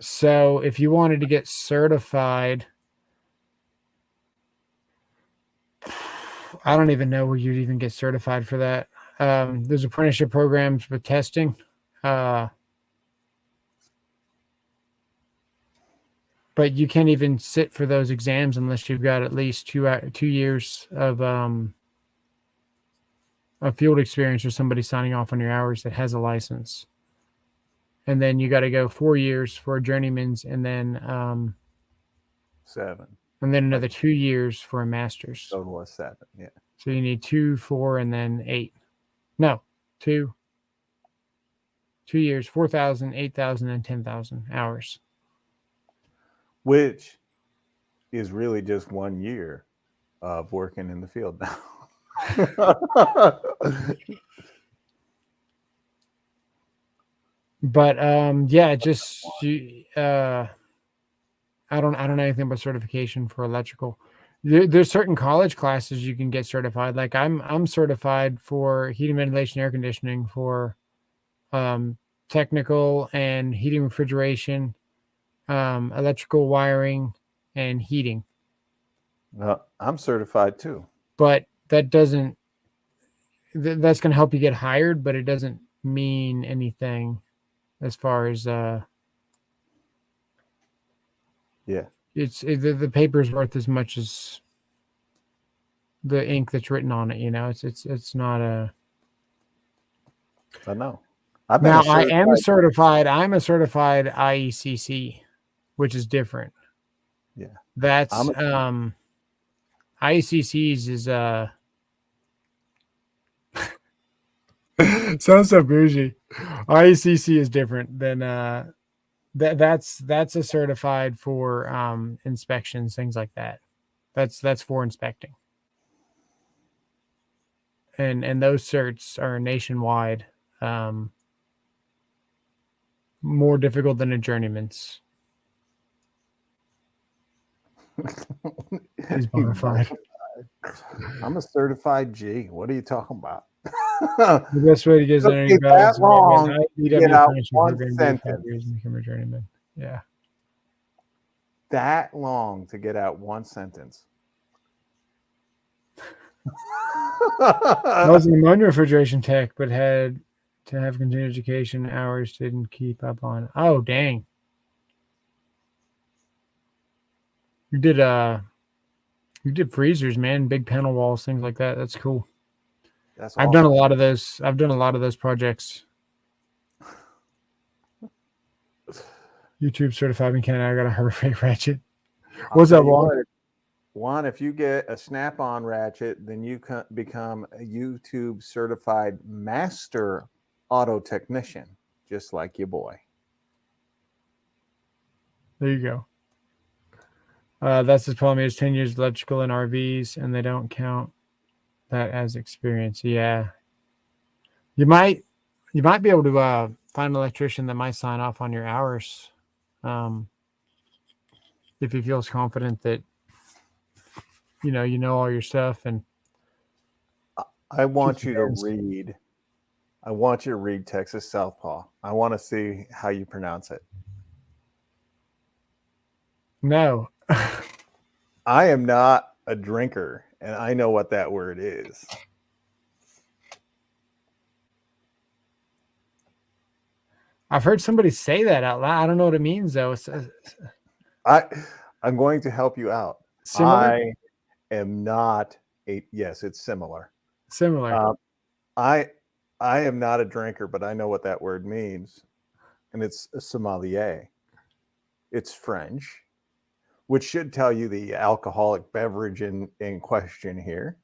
A: So if you wanted to get certified, I don't even know where you'd even get certified for that. There's apprenticeship programs with testing. But you can't even sit for those exams unless you've got at least 2 years of field experience or somebody signing off on your hours that has a license. And then you got to go 4 years for a journeyman's, and then
B: 7.
A: And then another 2 years for a master's.
B: Total of 7, yeah.
A: So you need 2, 4, and then 8. No, 2 years, 4,000, 8,000, and 10,000 hours.
B: Which is really just 1 year of working in the field now.
A: But yeah, just I don't know anything about certification for electrical. There's certain college classes you can get certified. Like I'm certified for heating, ventilation, air conditioning, for technical and heating, refrigeration, electrical wiring, and heating.
B: I'm certified too.
A: But that doesn't. That's going to help you get hired, but it doesn't mean anything as far as
B: yeah.
A: The paper's worth as much as the ink that's written on it. You know, it's not a.
B: I know.
A: Now I am certified. I'm a certified IECC, which is different.
B: Yeah,
A: that's IECCs is sounds so bougie. IECC is different than that's a certified for inspections, things like that. That's for inspecting. And those certs are nationwide, more difficult than a journeyman's. He's bona fide.
B: I'm a certified G. What are you talking about?
A: The best way to get
B: Took me that long to get out one sentence.
A: Become a journeyman. Yeah.
B: That long to get out one sentence.
A: I was an ammonia refrigeration tech, but had to have continued education. Hours didn't keep up on. Oh, dang. You did freezers, man, big panel walls, things like that. That's cool.
B: That's
A: I've done a lot of those. I've done a lot of those projects. YouTube certified in Canada. I got a horrific ratchet. What's that, Juan?
B: Juan, if you get a snap-on ratchet, then you can become a YouTube certified master auto technician, just like your boy.
A: There you go. That's his problem. He has 10 years electrical in RVs, and they don't count that as experience. Yeah. You might be able to find an electrician that might sign off on your hours. If he feels confident that you know all your stuff. And
B: I want you to read. I want you to read Texas Southpaw. I want to see how you pronounce it.
A: No.
B: I am not a drinker, and I know what that word is.
A: I've heard somebody say that out loud. I don't know what it means, though.
B: I'm going to help you out.
A: Similar?
B: I am not a. Yes, it's similar.
A: Similar.
B: I am not a drinker, but I know what that word means, and it's a sommelier. It's French, which should tell you the alcoholic beverage in question here.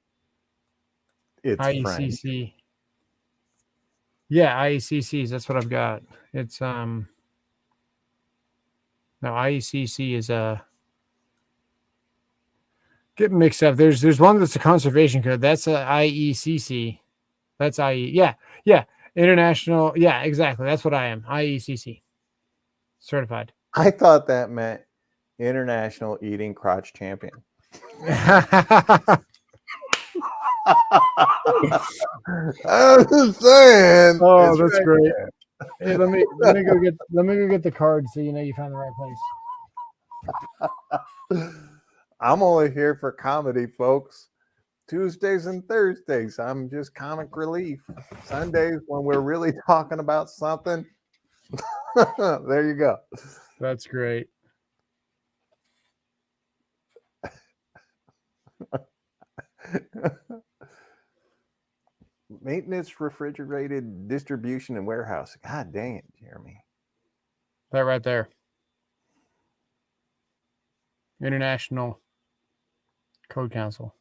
B: It's
A: IECC.
B: French.
A: Yeah, IECCs. That's what I've got. It's no, IECC is getting mixed up. There's one that's a conservation code. That's a IECC. That's IE. Yeah. International. Yeah, exactly. That's what I am. IECC. Certified.
B: I thought that meant International Eating Crotch Champion. I'm just saying.
A: Oh, that's right. Great. Hey, let me go get the card so you know you found the right place.
B: I'm only here for comedy, folks. Tuesdays and Thursdays, I'm just comic relief. Sundays, when we're really talking about something, there you go.
A: That's great.
B: Maintenance, refrigerated, distribution, and warehouse. God dang it, Jeremy.
A: That right there. International Code Council.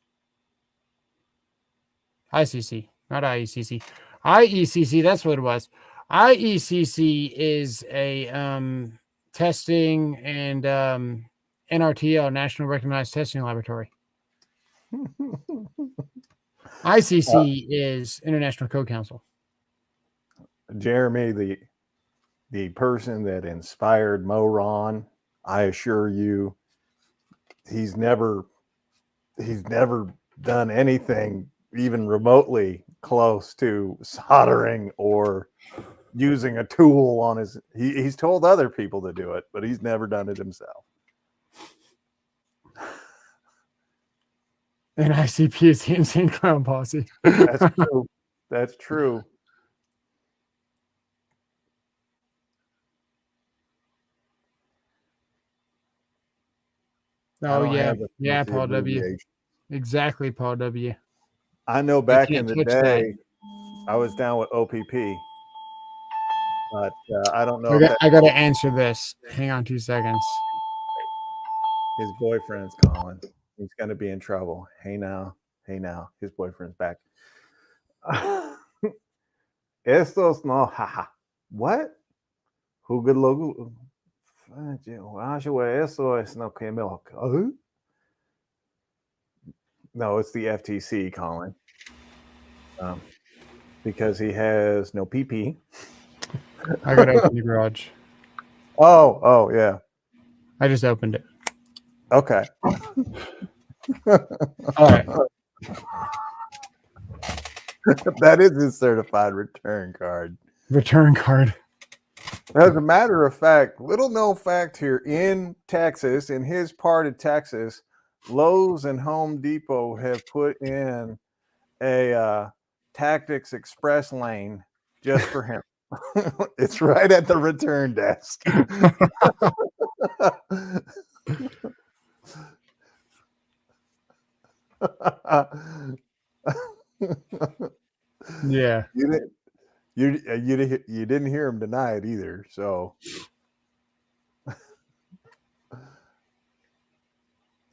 A: ICC, not IECC. IECC, that's what it was. IECC is a testing and NRTL, National Recognized Testing Laboratory. ICC is International Code Council.
B: Jeremy, the person that inspired Mo Ron, I assure you, he's never done anything even remotely close to soldering or using a tool on his. He's told other people to do it, but he's never done it himself.
A: And ICP is the Insane Clown Posse.
B: That's true. That's true.
A: Oh, yeah, Paul W. Exactly, Paul W.
B: I know back in the day, I was down with OPP, but I don't know.
A: I got to answer this. Hang on 2 seconds.
B: His boyfriend's calling. He's going to be in trouble. Hey now. His boyfriend's back. Estos no, jaja. What? Jugo logo. Eu acho eso es no que milk. No, it's the FTC calling. Because he has no PP.
A: I got to open the garage.
B: Oh, yeah.
A: I just opened it.
B: Okay.
A: All right.
B: That is his certified return card.
A: Return card.
B: As a matter of fact, little known fact here in Texas, in his part of Texas, Lowe's and Home Depot have put in a Tactics Express lane just for him. It's right at the return desk.
A: Yeah.
B: You didn't hear him deny it either. So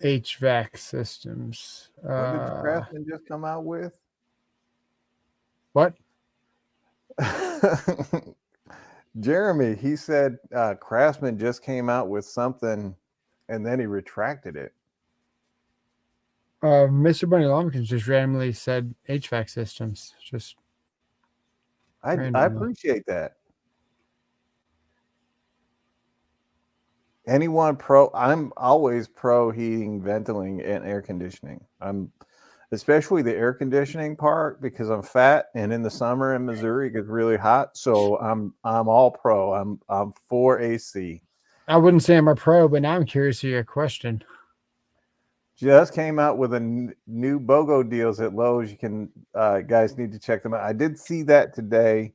A: HVAC systems.
B: what did Craftsman just come out with?
A: What?
B: Jeremy, he said Craftsman just came out with something and then he retracted it.
A: Mr. Bunny Lomkins just randomly said HVAC systems. Just
B: I appreciate that. Anyone I'm always pro heating, ventilating, and air conditioning. I'm especially the air conditioning part because I'm fat and in the summer in Missouri it gets really hot. So I'm all pro. I'm for AC.
A: I wouldn't say I'm a pro, but now I'm curious of your question.
B: Just came out with a new BOGO deals at Lowe's. You can guys need to check them out. I did see that today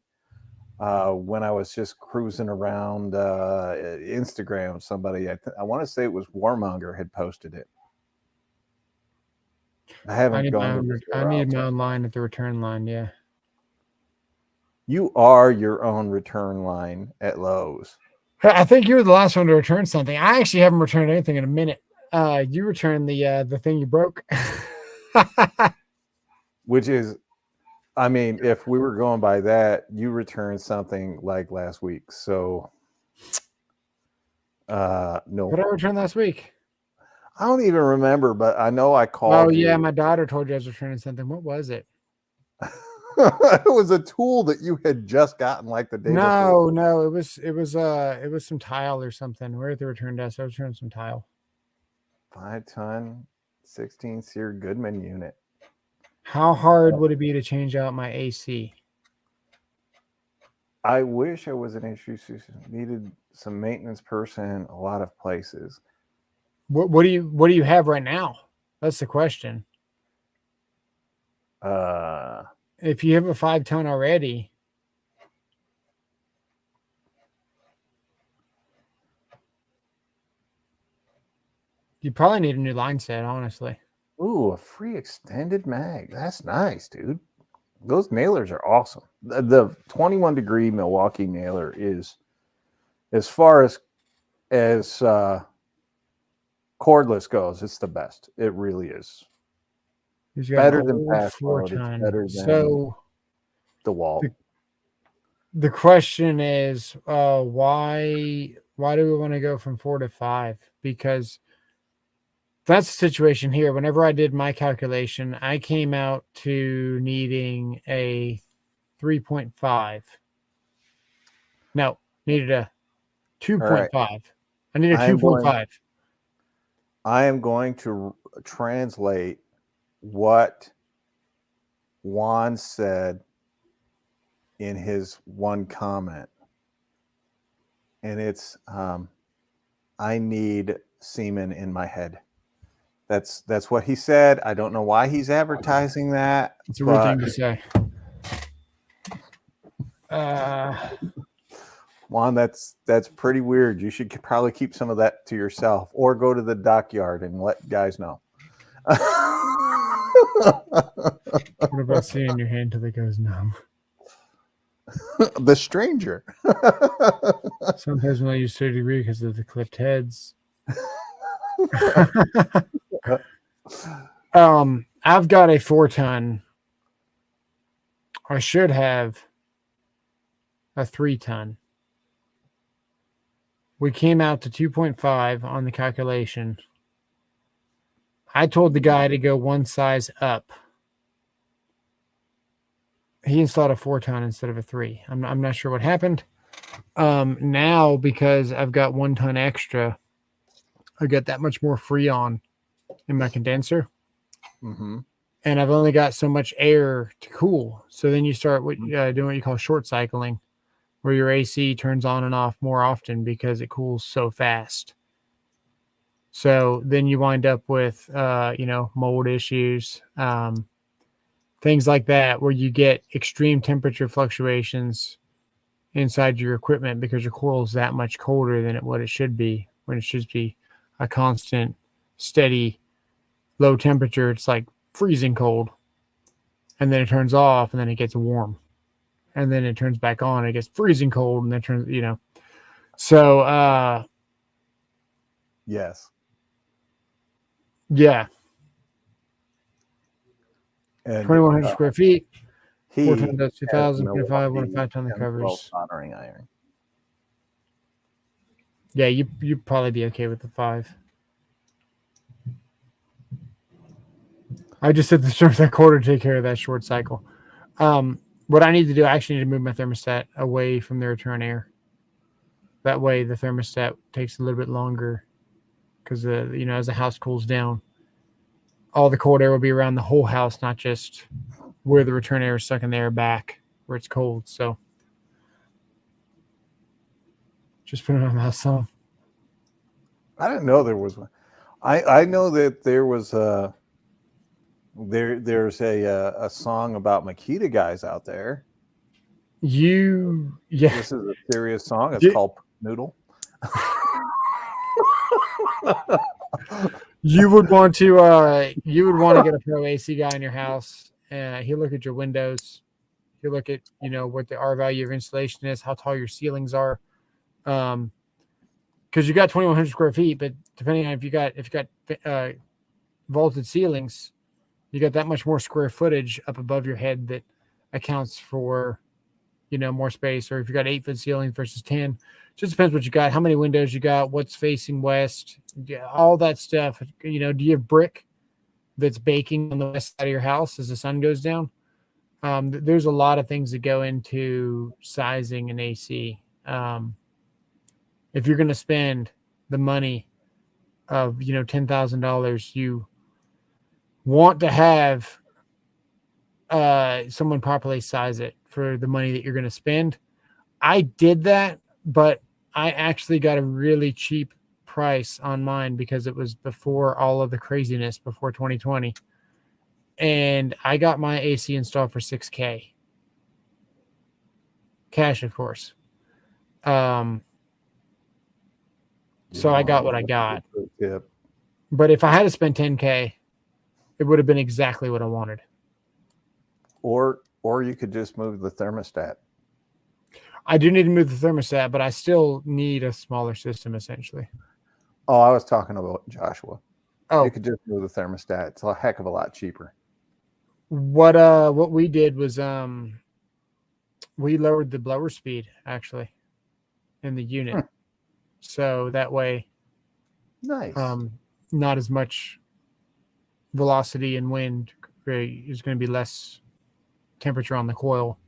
B: when I was just cruising around Instagram. Somebody, I want to say it was Warmonger, had posted it. I need my
A: own line at the return line. Yeah.
B: You are your own return line at Lowe's.
A: I think you were the last one to return something. I actually haven't returned anything in a minute. You returned the thing you broke.
B: Which is, I mean, if we were going by that, you returned something like last week. So no.
A: What did I return last week?
B: I don't even remember, but I know I called.
A: Oh yeah, my daughter told you I was returning something. What was it?
B: It was a tool that you had just gotten like the day before.
A: No, it was some tile or something. We're at the return desk. I was returning some tile.
B: 5-ton, 16 SEER Goodman unit.
A: How hard would it be to change out my AC?
B: I wish I was an issue. Needed some maintenance person, a lot of places.
A: What do you have right now? That's the question. If you have a 5-ton already, you probably need a new line set, honestly.
B: Ooh, a free extended mag. That's nice, dude. Those nailers are awesome. The 21-degree Milwaukee nailer is, as far as cordless goes, it's the best. It really is. Better than Password. It's better than the wall.
A: The question is, why do we want to go from 4 to 5? Because that's the situation here. Whenever I did my calculation, I came out to needing a 3.5. No, needed a 2.5. Right. I needed a 2.5.
B: I am going to translate what Juan said in his one comment. And it's, I need semen in my head. That's what he said. I don't know why he's advertising that.
A: It's a weird thing to say.
B: Juan, that's pretty weird. You should probably keep some of that to yourself or go to the dockyard and let guys know.
A: What about seeing your hand till it goes numb?
B: The stranger.
A: Sometimes when I use 30 degree because of the clipped heads. I've got a 4-ton. I should have a 3-ton. We came out to 2.5 on the calculation. I told the guy to go one size up. He installed a 4-ton instead of a 3. I'm not sure what happened. Now, because I've got 1 ton extra, I get that much more Freon in my condenser.
B: Mm-hmm.
A: And I've only got so much air to cool. So then you start doing what you call short cycling, where your AC turns on and off more often because it cools so fast. So then you wind up with, mold issues, things like that, where you get extreme temperature fluctuations inside your equipment because your coil is that much colder than what it should be, when it should be a constant, steady, low temperature. It's like freezing cold. And then it turns off, and then it gets warm. And then it turns back on, and it gets freezing cold, and then turns, So,
B: Yes.
A: yeah.
B: And
A: 2,100 square feet.
B: he
A: 4 times that's 2,000,
B: has
A: 25,
B: Milwaukee
A: 1 5 ton that
B: 10-12
A: covers.
B: soldering iron.
A: Yeah, you'd probably be okay with the 5. I just said the start that quarter to take care of that short cycle. What I need to do, I actually need to move my thermostat away from the return air. That way the thermostat takes a little bit longer because, as the house cools down, all the cold air will be around the whole house, not just where the return air is sucking the air back where it's cold. So just put it on my house on.
B: I didn't know there was one. I know that there was there's a song about Makita guys out there.
A: Yeah.
B: This is a serious song. It's called Noodle.
A: You would want to get a pro AC guy in your house. He'll look at your windows. He'll look at what the R value of installation is, how tall your ceilings are, because you got 2,100 square feet. But depending on if you got vaulted ceilings, you got that much more square footage up above your head that accounts for more space. Or if you got 8-foot ceilings versus 10, just depends what you got, how many windows you got, what's facing west, all that stuff. Do you have brick that's baking on the west side of your house as the sun goes down? There's a lot of things that go into sizing an AC. If you're going to spend the money of $10,000, you want to have someone properly size it for the money that you're going to spend. I did that, but I actually got a really cheap price on mine because it was before all of the craziness, before 2020. And I got my AC installed for $6,000. Cash, of course. So I got what I got.
B: Yep.
A: But if I had to spend $10,000, it would have been exactly what I wanted.
B: Or you could just move the thermostat.
A: I do need to move the thermostat, but I still need a smaller system, essentially.
B: Oh, I was talking about Joshua.
A: Oh,
B: you could just move the thermostat. It's a heck of a lot cheaper.
A: What we did was we lowered the blower speed actually in the unit, so that way,
B: nice.
A: Not as much velocity and wind. Is going to be less temperature on the coil.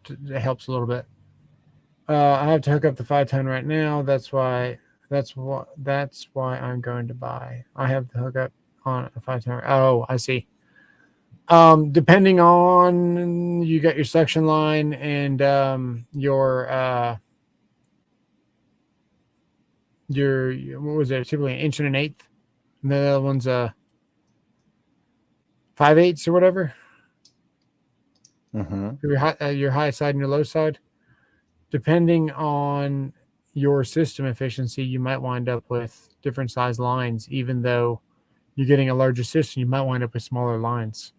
A: It helps a little bit. I have to hook up the 5-ton right now. That's why I'm going to buy. I have to hook up on a 5-ton. Oh, I see. Depending on, you got your suction line and your what was it? Typically an 1 1/8, and the other one's 5/8 or whatever.
B: Mm-hmm.
A: Your high side and your low side. Depending on your system efficiency, you might wind up with different size lines. Even though you're getting a larger system, you might wind up with smaller lines.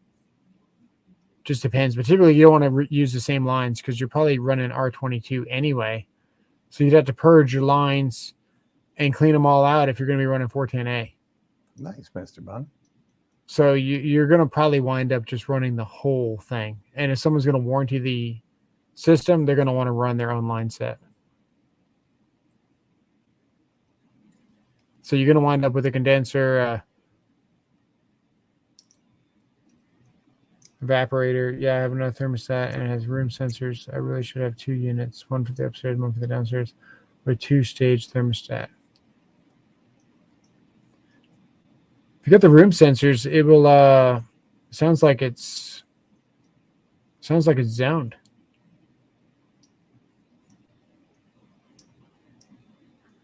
A: Just depends. But typically, you don't want to use the same lines because you're probably running R22 anyway. So you'd have to purge your lines and clean them all out if you're going to be running 410A.
B: Nice, Mr. Bun.
A: So you're going to probably wind up just running the whole thing. And if someone's going to warranty the system, they're going to want to run their own line set. So you're going to wind up with a condenser, evaporator. Yeah, I have another thermostat, and it has room sensors. I really should have 2 units, one for the upstairs, one for the downstairs, with 2-stage thermostat. If you got the room sensors, it will sounds like it's zoned.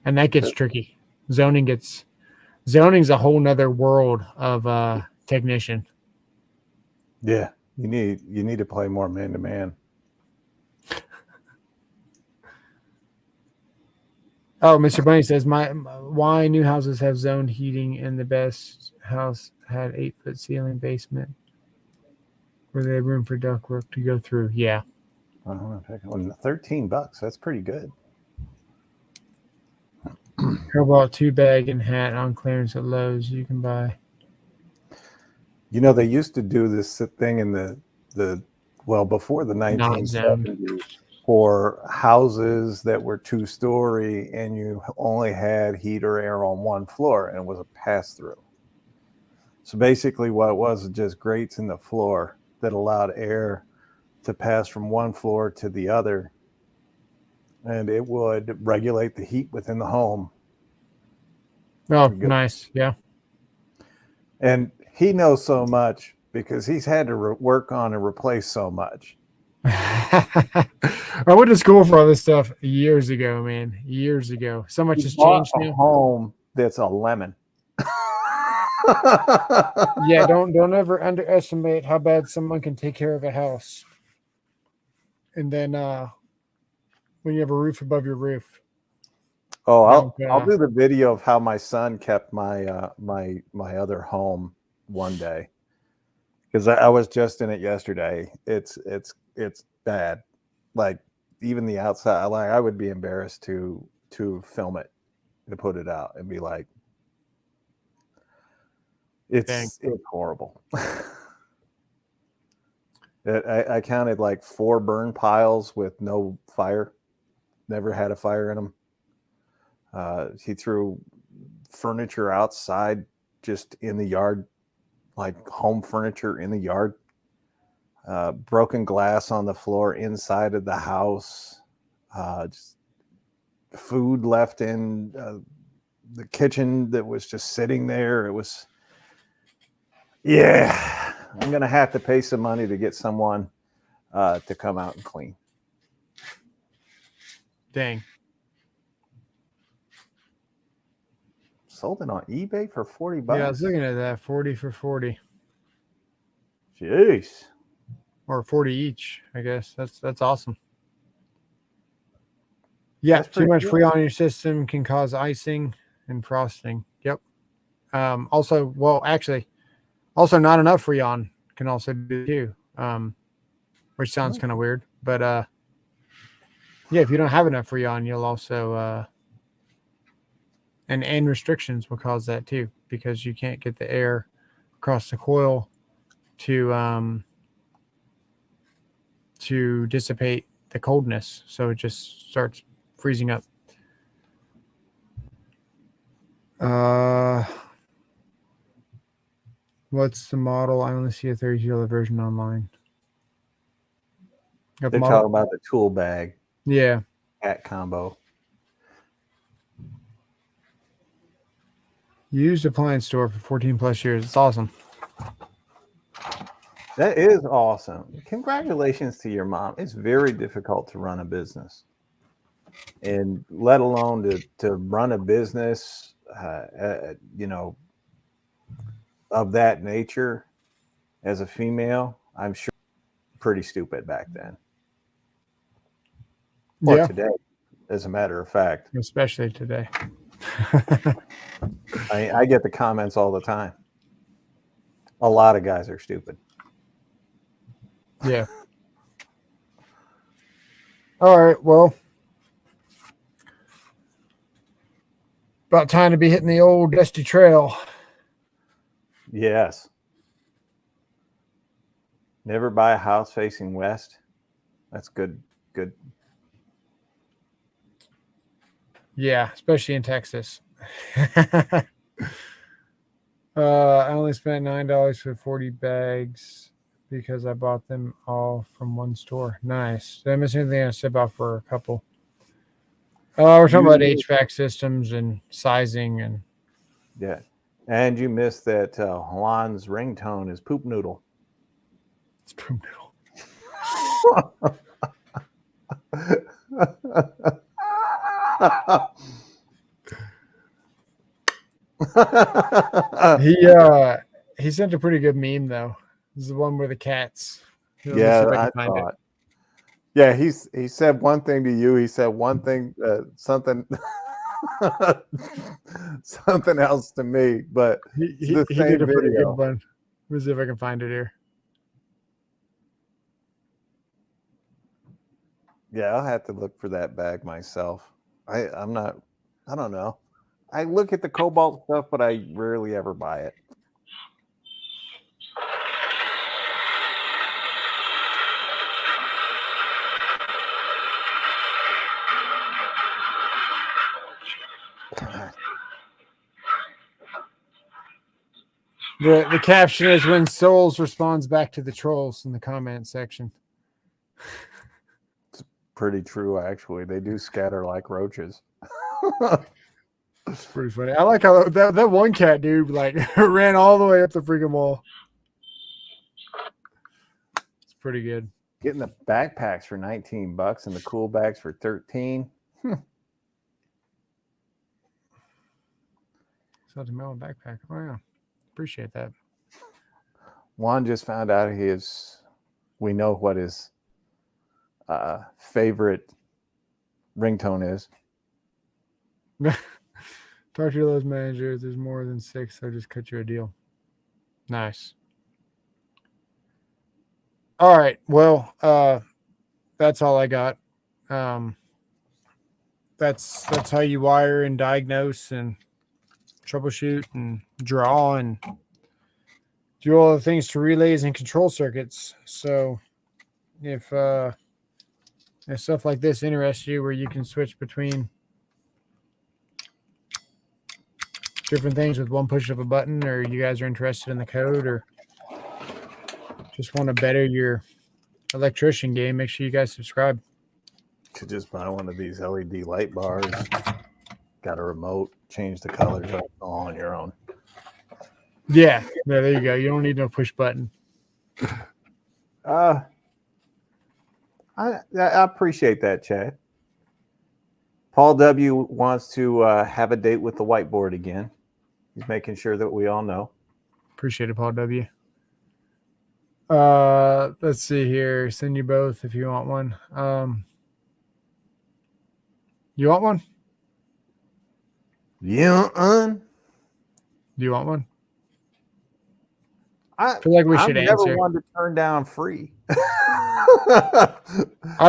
A: And that gets tricky. Zoning's a whole nother world of technician.
B: Yeah, you need to play more man to man.
A: Oh, Mr. Bunny says why new houses have zoned heating, and the best house had 8-foot ceiling basement where they have room for ductwork to go through. Yeah.
B: $13. That's pretty good.
A: How about 2-bag and hat on clearance at Lowe's? You can buy.
B: You know, they used to do this thing in the before the 1970s for houses that were 2-story and you only had heat or air on one floor, and it was a pass-through. So basically what it was just grates in the floor that allowed air to pass from one floor to the other, and it would regulate the heat within the home.
A: Oh, nice. Yeah.
B: And he knows so much because he's had to work on and replace so much.
A: I went to school for all this stuff years ago, man. Years ago. So much has changed now.
B: Home that's a lemon.
A: Yeah, don't ever underestimate how bad someone can take care of a house. And then when you have a roof above your roof.
B: Oh, I'll do the video of how my son kept my my other home one day, because I was just in it yesterday. It's bad. Like even the outside, like I would be embarrassed to film it, to put it out and be like, it's horrible. I counted like 4 burn piles with no fire. Never had a fire in them. He threw furniture outside, just in the yard, like home furniture in the yard. Broken glass on the floor inside of the house. Just food left in the kitchen that was just sitting there. It was, yeah, I'm going to have to pay some money to get someone to come out and clean.
A: Dang.
B: Sold it on eBay for $40.
A: Yeah, I was looking at that. 40 for 40.
B: Jeez.
A: Or 40 each, I guess. That's awesome. Yeah, too much Freon in your system can cause icing and frosting. Yep. Also not enough Freon can also do too. Which sounds kind of weird, but yeah, if you don't have enough Freon, you'll also and restrictions will cause that too, because you can't get the air across the coil to dissipate the coldness, so it just starts freezing up. What's the model? I only see a 30 version online.
B: They're talking about the tool bag.
A: Yeah.
B: Hat combo.
A: Used appliance store for 14 plus years. It's awesome.
B: That is awesome. Congratulations to your mom. It's very difficult to run a business, and let alone to run a business, you know, of that nature as a female. I'm sure pretty stupid back then. Or today, as a matter of fact.
A: Especially today.
B: I get the comments all the time. A lot of guys are stupid.
A: Yeah. All right. Well, about time to be hitting the old dusty trail.
B: Yes. Never buy a house facing west. That's good good.
A: Yeah, especially in Texas. I only spent $9 for 40 bags because I bought them all from one store. Nice. Did I miss anything I said about for a couple? We're talking about HVAC systems and sizing and
B: Yeah. And you missed that Juan's ringtone is poop noodle.
A: it's poop noodle. He sent a pretty good meme though. This is the one with the cats. Let me see
B: Yeah,
A: if
B: I
A: can find
B: thought. Yeah, he said one thing to you. He said one thing, something, something else to me. But
A: He
B: the same
A: did a pretty
B: video.
A: good one. Let me see if I can find it here.
B: Yeah, I'll have to look for that bag myself. I don't know. I look at the Cobalt stuff, but I rarely ever buy it.
A: The caption is when Souls responds back to the trolls in the comment section.
B: Pretty true, actually. They do scatter like roaches.
A: It's pretty funny. I like how that one cat dude like ran all the way up the freaking wall. It's pretty good.
B: Getting the backpacks for $19 and the cool bags for $13.
A: So the melon backpack. Oh yeah, appreciate that.
B: Juan just found out we know what his favorite ringtone is.
A: Talk to your Lowe's manager. If there's more than 6, I'll just cut you a deal. Nice. All right. Well, that's all I got. That's how you wire and diagnose and troubleshoot and draw and do all the things to relays and control circuits. So if stuff like this interests you, where you can switch between different things with one push of a button, or you guys are interested in the code, or just want to better your electrician game, make sure you guys subscribe.
B: Could just buy one of these LED light bars. Got a remote, change the colors all on your own.
A: Yeah, there you go. You don't need no push button.
B: I appreciate that, Chad. Paul W. wants to have a date with the whiteboard again. He's making sure that we all know.
A: Appreciate it, Paul W. Let's see here. Send you both if you want one. You want one?
B: Yeah,
A: Do you want one?
B: I
A: feel like we should
B: never
A: answer.
B: wanted to turn down free.
A: I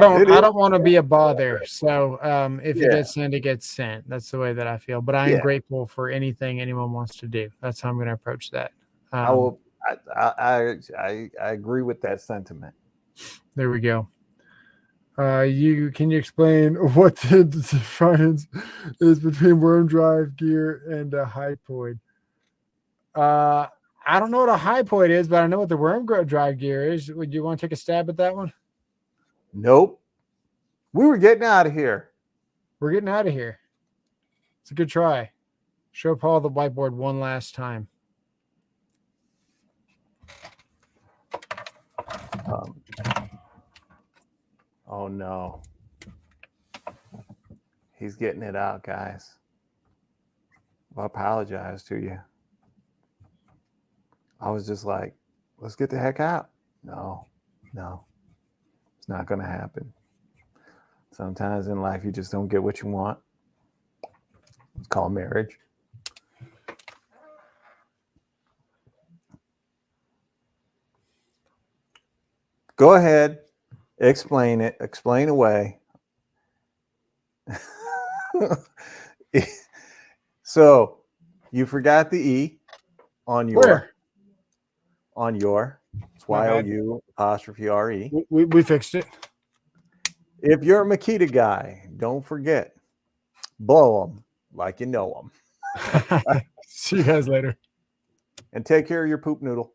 A: don't want to be a bother. So if it gets sent, it gets sent. That's the way that I feel. But I am grateful for anything anyone wants to do. That's how I'm going to approach that.
B: I agree with that sentiment.
A: There we go. Can you explain what the difference is between worm drive gear and a hypoid? I don't know what a hypoid is, but I know what the worm drive gear is. Would you want to take a stab at that one?
B: Nope. We were getting out of here.
A: We're getting out of here. It's a good try. Show Paul the whiteboard one last time.
B: Oh no. He's getting it out, guys. I apologize to you. I was just like, let's get the heck out. No. It's not going to happen. Sometimes in life, you just don't get what you want. It's called marriage. Go ahead. Explain it. Explain away. So you forgot the E on your.
A: Where?
B: On your. It's Y-O-U apostrophe R-E.
A: We fixed it.
B: If you're a Makita guy, don't forget, blow them like you know them.
A: See you guys later.
B: And take care of your poop noodle.